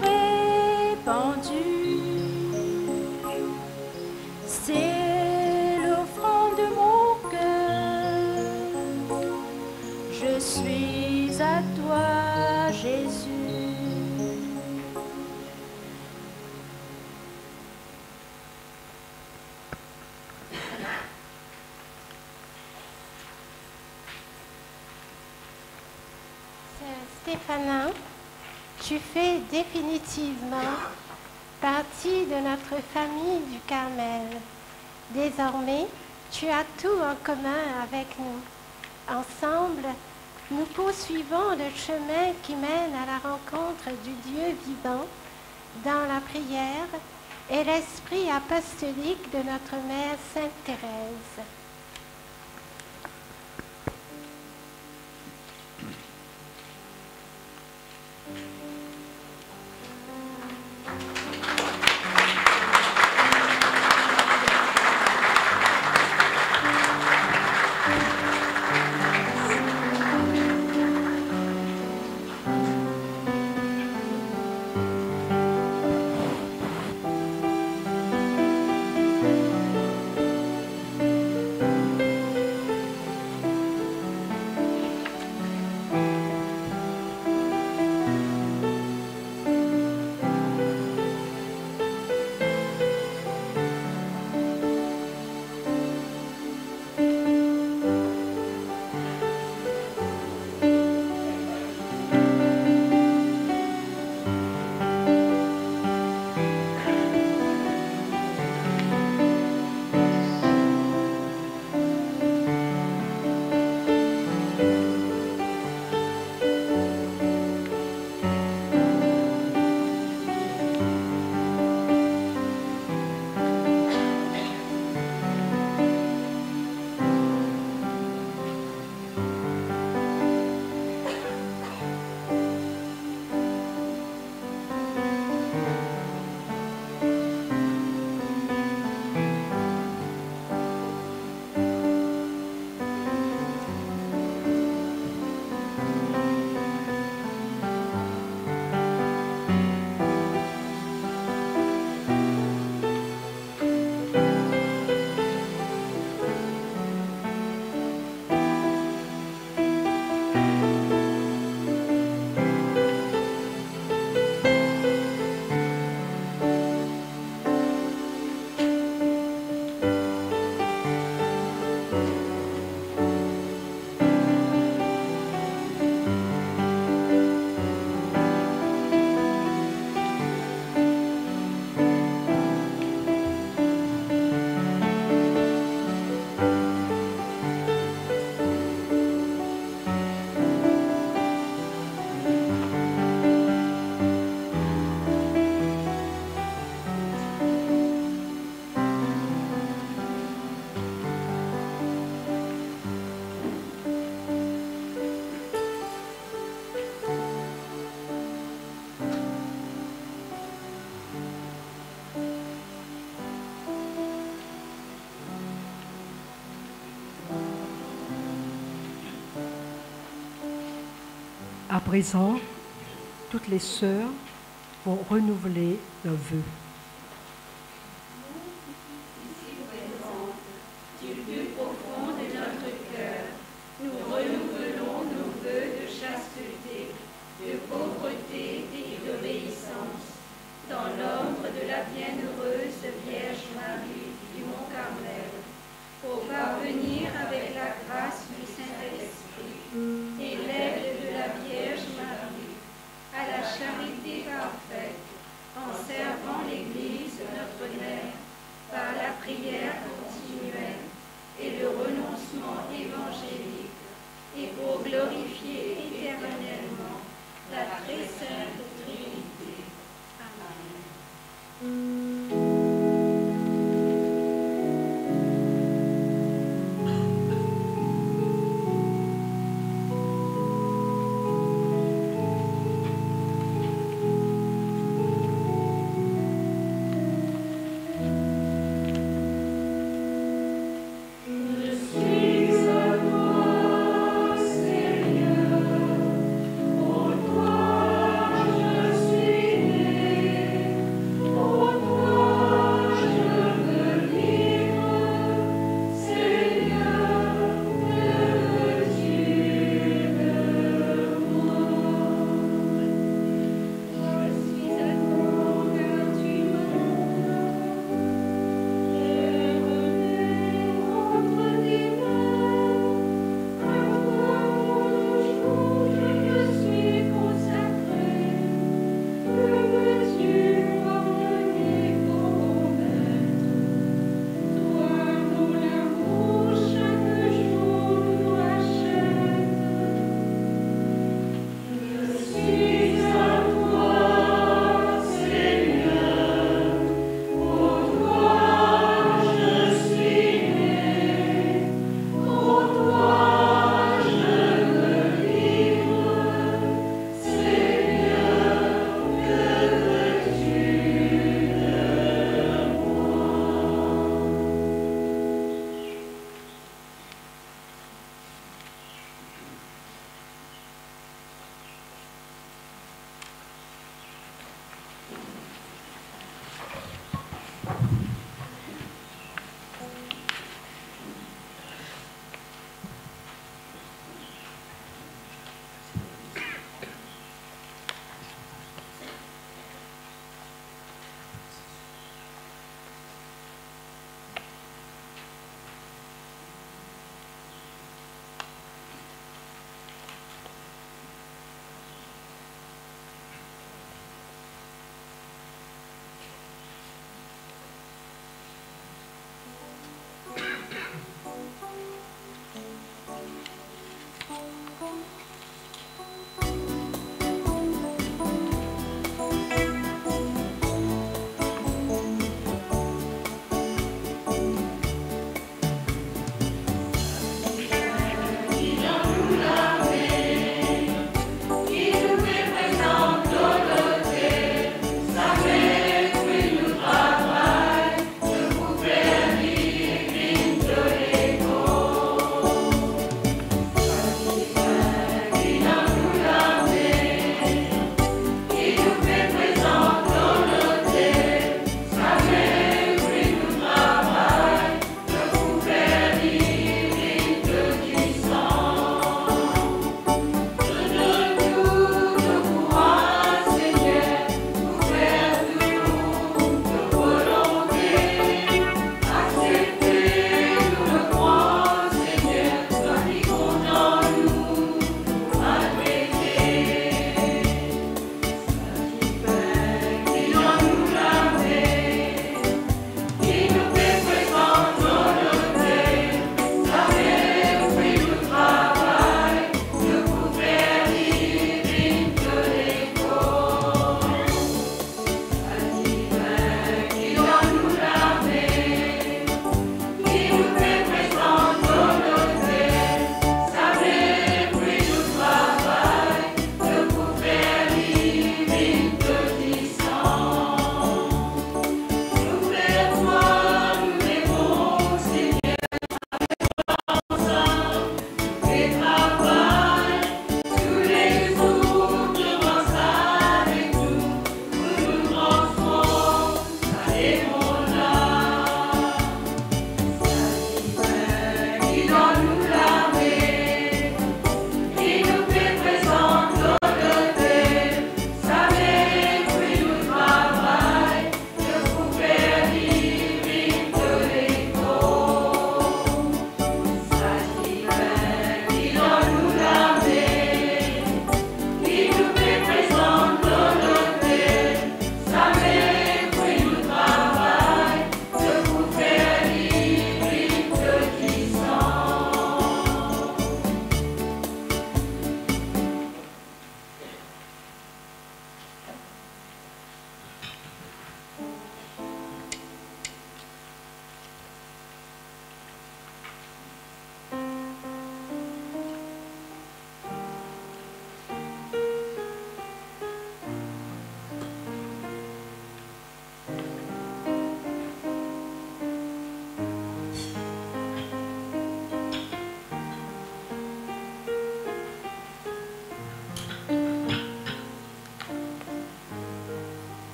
répandu. C'est l'offrande de mon cœur. Je suis à toi, Jésus. Stéphanin, tu fais définitivement partie de notre famille du Carmel. Désormais, tu as tout en commun avec nous. Ensemble, nous poursuivons le chemin qui mène à la rencontre du Dieu vivant dans la prière et l'esprit apostolique de notre Mère Sainte Thérèse. À présent, toutes les sœurs vont renouveler leurs vœux. Du plus profond de notre cœur, nous renouvelons nos vœux de chasteté, de pauvreté et d'obéissance, dans l'ombre de la bienheureuse Vierge Marie du Mont Carmel, pour parvenir avec la grâce du Saint-Esprit et l'aide de la Vierge Marie à la charité parfaite, en servant l'Église notre Mère par la prière continuelle et le renoncement évangélique, et pour glorifier éternellement la très sainte Trinité. Amen.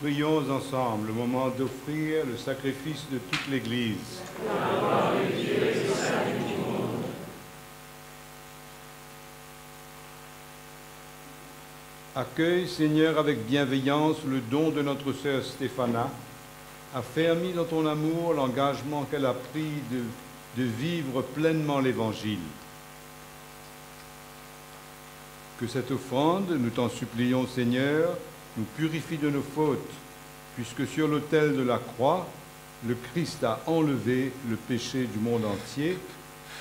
Prions ensemble le moment d'offrir le sacrifice de toute l'Église. Accueille, Seigneur, avec bienveillance le don de notre sœur Stéphana, affermis dans ton amour l'engagement qu'elle a pris de vivre pleinement l'Évangile. Que cette offrande, nous t'en supplions, Seigneur, nous purifie de nos fautes, puisque sur l'autel de la croix, le Christ a enlevé le péché du monde entier,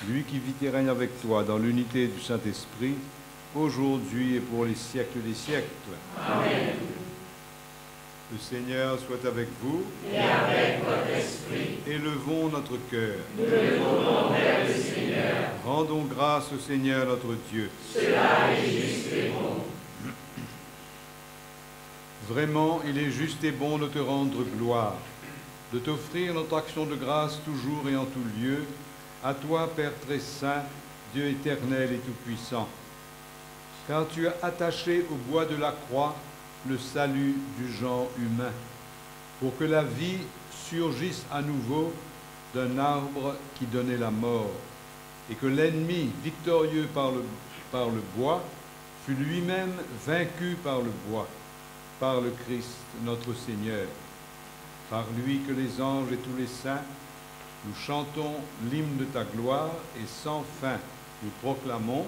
lui qui vit et règne avec toi dans l'unité du Saint-Esprit, aujourd'hui et pour les siècles des siècles. Amen. Le Seigneur soit avec vous. Et avec votre esprit. Élevons notre cœur. Nous levons vers le Seigneur. Rendons grâce au Seigneur notre Dieu. Cela est juste et bon. Vraiment, il est juste et bon de te rendre gloire, de t'offrir notre action de grâce toujours et en tout lieu, à toi, Père très saint, Dieu éternel et tout-puissant. Car tu as attaché au bois de la croix le salut du genre humain, pour que la vie surgisse à nouveau d'un arbre qui donnait la mort, et que l'ennemi, victorieux par le bois, fut lui-même vaincu par le bois, par le Christ notre Seigneur. Par lui que les anges et tous les saints, nous chantons l'hymne de ta gloire, et sans fin nous proclamons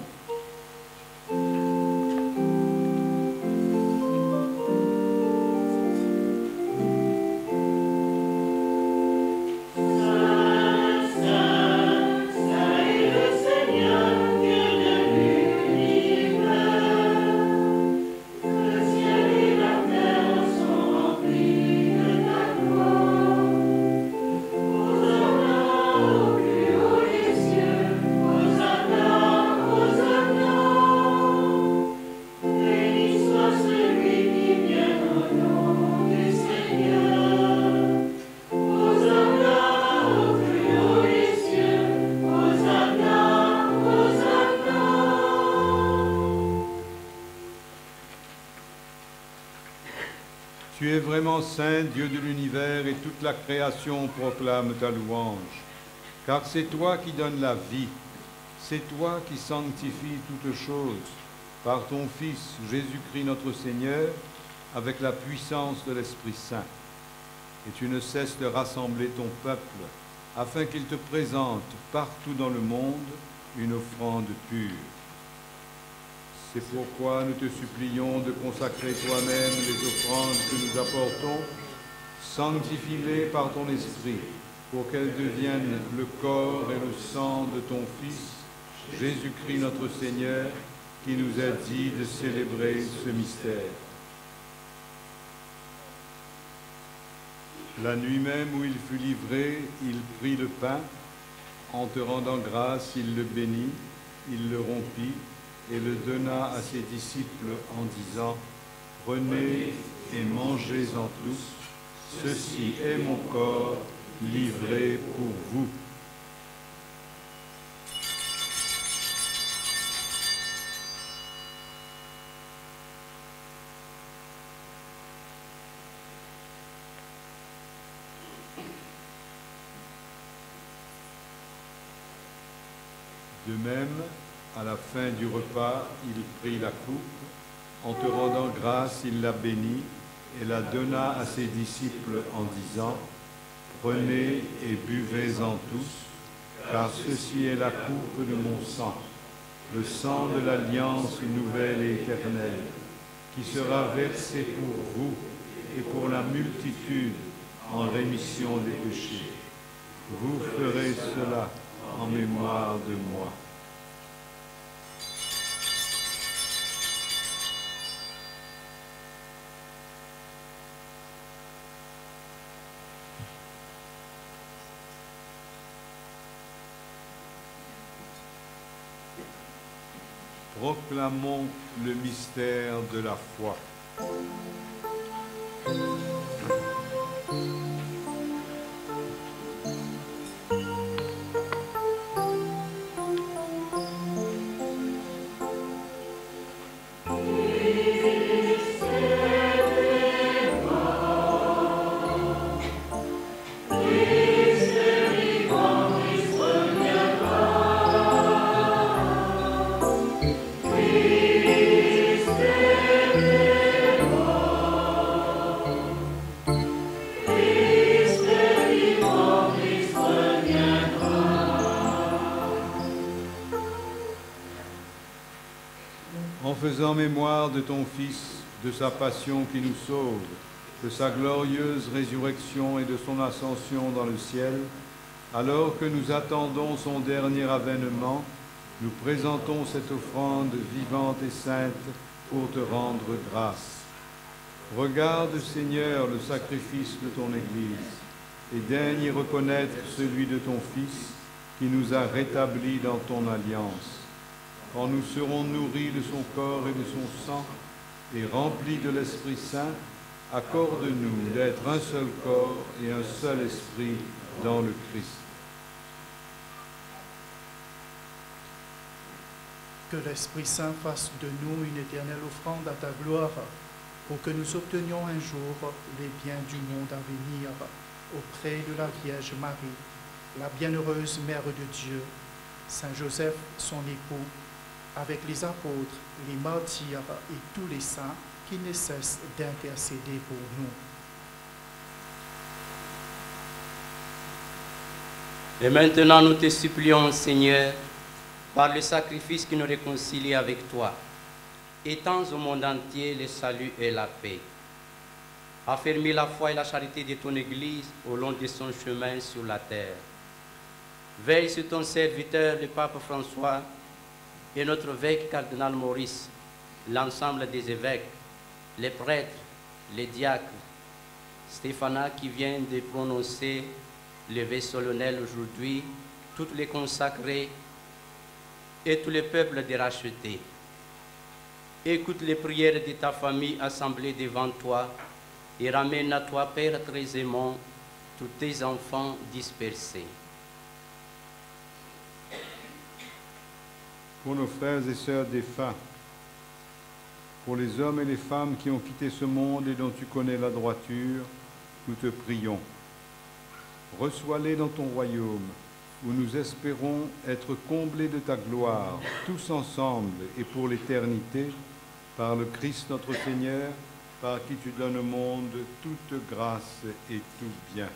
Tu es vraiment saint, Dieu de l'univers, et toute la création proclame ta louange. Car c'est toi qui donnes la vie, c'est toi qui sanctifies toutes choses, par ton Fils Jésus-Christ notre Seigneur, avec la puissance de l'Esprit Saint. Et tu ne cesses de rassembler ton peuple, afin qu'il te présente partout dans le monde une offrande pure. C'est pourquoi nous te supplions de consacrer toi-même les offrandes que nous apportons, sanctifie-les par ton esprit, pour qu'elles deviennent le corps et le sang de ton Fils, Jésus-Christ notre Seigneur, qui nous a dit de célébrer ce mystère. La nuit même où il fut livré, il prit le pain, en te rendant grâce, il le bénit, il le rompit, et le donna à ses disciples en disant « Prenez et mangez-en tous, ceci est mon corps livré pour vous. » De même, à la fin du repas, il prit la coupe, en te rendant grâce, il la bénit et la donna à ses disciples en disant « Prenez et buvez-en tous, car ceci est la coupe de mon sang, le sang de l'alliance nouvelle et éternelle, qui sera versé pour vous et pour la multitude en rémission des péchés. Vous ferez cela en mémoire de moi. » Proclamons le mystère de la foi. Christ est mort. faisant mémoire de ton Fils, de sa passion qui nous sauve, de sa glorieuse résurrection et de son ascension dans le ciel, alors que nous attendons son dernier avènement, nous présentons cette offrande vivante et sainte pour te rendre grâce. Regarde, Seigneur, le sacrifice de ton Église, et daigne y reconnaître celui de ton Fils, qui nous a rétablis dans ton alliance. Quand nous serons nourris de son corps et de son sang, et remplis de l'Esprit Saint, accorde-nous d'être un seul corps et un seul esprit dans le Christ. Que l'Esprit Saint fasse de nous une éternelle offrande à ta gloire, pour que nous obtenions un jour les biens du monde à venir, auprès de la Vierge Marie, la bienheureuse Mère de Dieu, Saint Joseph, son époux, avec les apôtres, les martyrs et tous les saints qui ne cessent d'intercéder pour nous. Et maintenant, nous te supplions, Seigneur, par le sacrifice qui nous réconcilie avec toi, étends au monde entier le salut et la paix. Affermis la foi et la charité de ton Église au long de son chemin sur la terre. Veille sur ton serviteur, le pape François, et notre évêque cardinal Maurice, l'ensemble des évêques, les prêtres, les diacres, Stéphana qui vient de prononcer le vœu solennel aujourd'hui, tous les consacrés et tous les peuples de rachetés. Écoute les prières de ta famille assemblée devant toi et ramène à toi, Père très aimant, tous tes enfants dispersés. Pour nos frères et sœurs défunts, pour les hommes et les femmes qui ont quitté ce monde et dont tu connais la droiture, nous te prions. Reçois-les dans ton royaume, où nous espérons être comblés de ta gloire, tous ensemble et pour l'éternité, par le Christ notre Seigneur, par qui tu donnes au monde toute grâce et tout bien.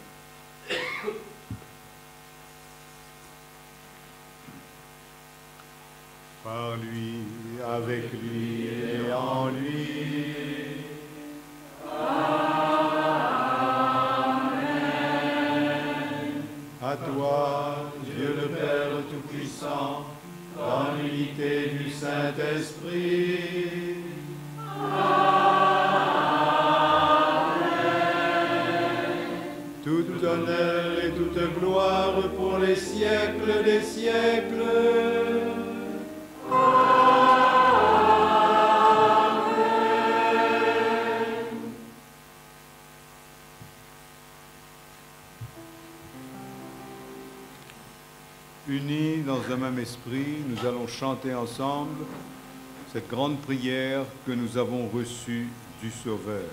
Par lui, avec lui et en lui. Amen. À toi, Dieu le Père Tout-Puissant, dans l'unité du Saint-Esprit. Amen. Tout honneur et toute gloire pour les siècles des siècles. Unis dans un même esprit, nous allons chanter ensemble cette grande prière que nous avons reçue du Sauveur.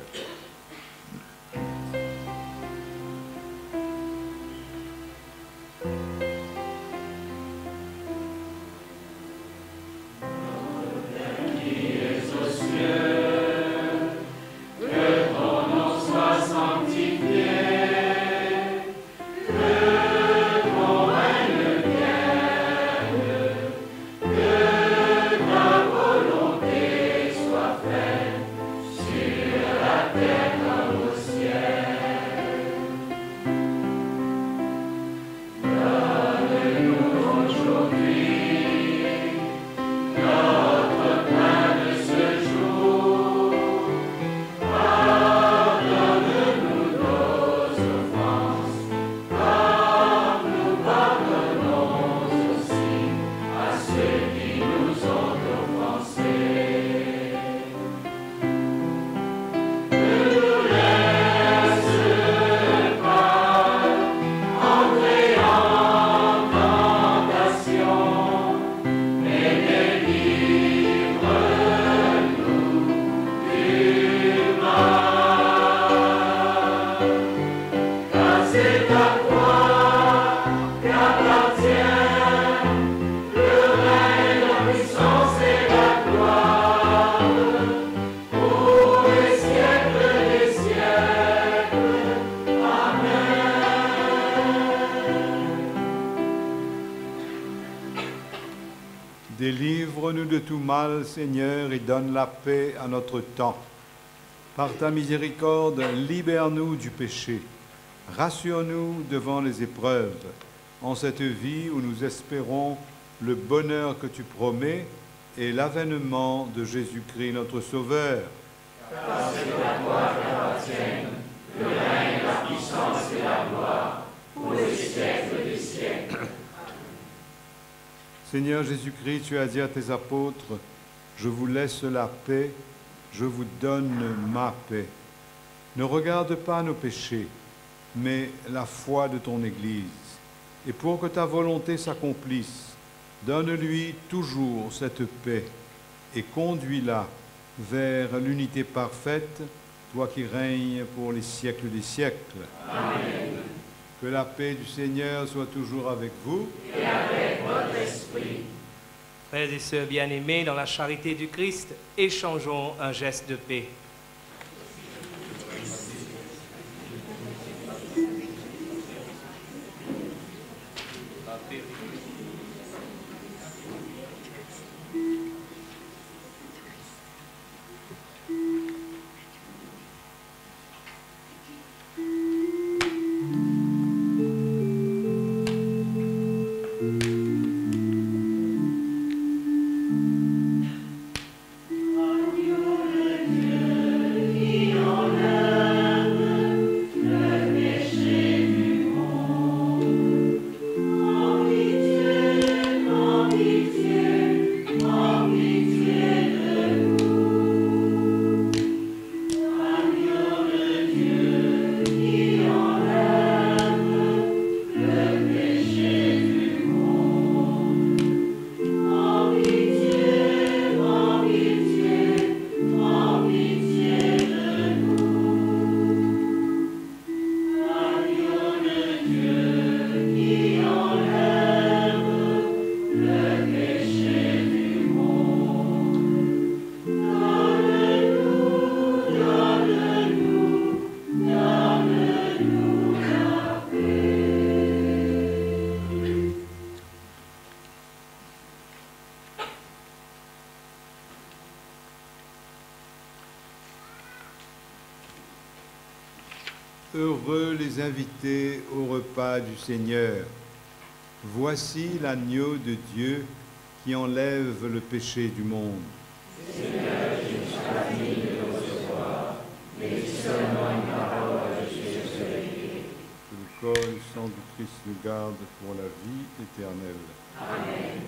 Sur la terre. Délivre-nous de tout mal, Seigneur, et donne la paix à notre temps. Par ta miséricorde, libère-nous du péché. Rassure-nous devant les épreuves, en cette vie où nous espérons le bonheur que tu promets et l'avènement de Jésus-Christ, notre Sauveur. Car c'est à toi qu'appartiennent le règne, la puissance et la gloire, pour les siècles des siècles. Seigneur Jésus-Christ, tu as dit à tes apôtres, « Je vous laisse la paix, je vous donne ma paix. » Ne regarde pas nos péchés, mais la foi de ton Église. Et pour que ta volonté s'accomplisse, donne-lui toujours cette paix et conduis-la vers l'unité parfaite, toi qui règnes pour les siècles des siècles. Amen. Que la paix du Seigneur soit toujours avec vous. Et avec votre esprit. Frères et sœurs bien-aimés, dans la charité du Christ, échangeons un geste de paix. Heureux les invités au repas du Seigneur. Voici l'agneau de Dieu qui enlève le péché du monde. Seigneur, je ne suis pas digne de le recevoir, mais dis seulement une parole et je serai guéri. Que le corps et le sang du Christ nous garde pour la vie éternelle. Amen.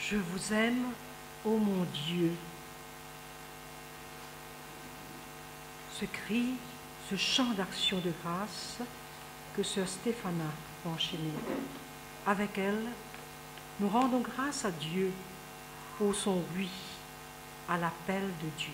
Je vous aime, ô mon Dieu. Ce cri, ce chant d'action de grâce que sœur Stéphana va enchaîner. Avec elle, nous rendons grâce à Dieu pour son oui à l'appel de Dieu.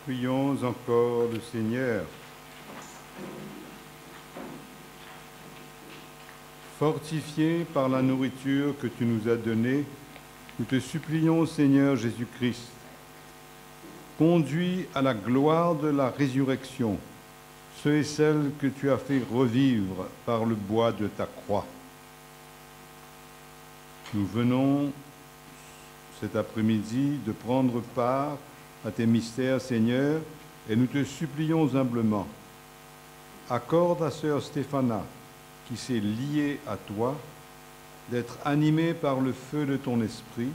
Prions encore le Seigneur. Fortifiés par la nourriture que tu nous as donnée, nous te supplions, Seigneur Jésus-Christ, conduis à la gloire de la résurrection ceux et celles que tu as fait revivre par le bois de ta croix. Nous venons cet après-midi de prendre part à tes mystères, Seigneur, et nous te supplions humblement. Accorde à sœur Stéphana, qui s'est liée à toi, d'être animée par le feu de ton esprit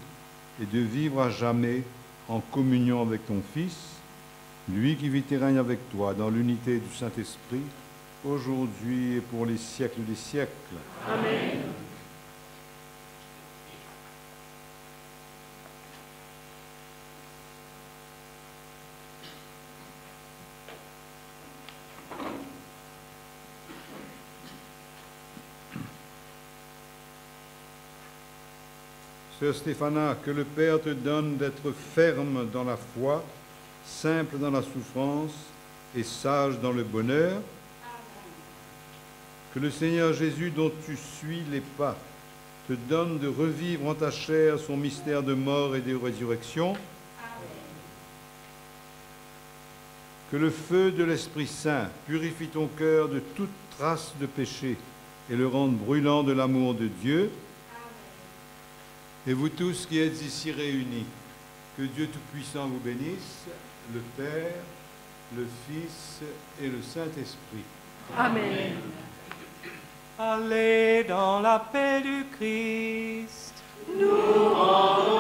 et de vivre à jamais en communion avec ton Fils, lui qui vit et règne avec toi dans l'unité du Saint-Esprit, aujourd'hui et pour les siècles des siècles. Amen. Sœur Stéphana, que le Père te donne d'être ferme dans la foi, simple dans la souffrance et sage dans le bonheur. Amen. Que le Seigneur Jésus, dont tu suis les pas, te donne de revivre en ta chair son mystère de mort et de résurrection. Amen. Que le feu de l'Esprit Saint purifie ton cœur de toute trace de péché et le rende brûlant de l'amour de Dieu. Et vous tous qui êtes ici réunis, que Dieu Tout-Puissant vous bénisse, le Père, le Fils et le Saint-Esprit. Amen. Allez dans la paix du Christ. Nous rendons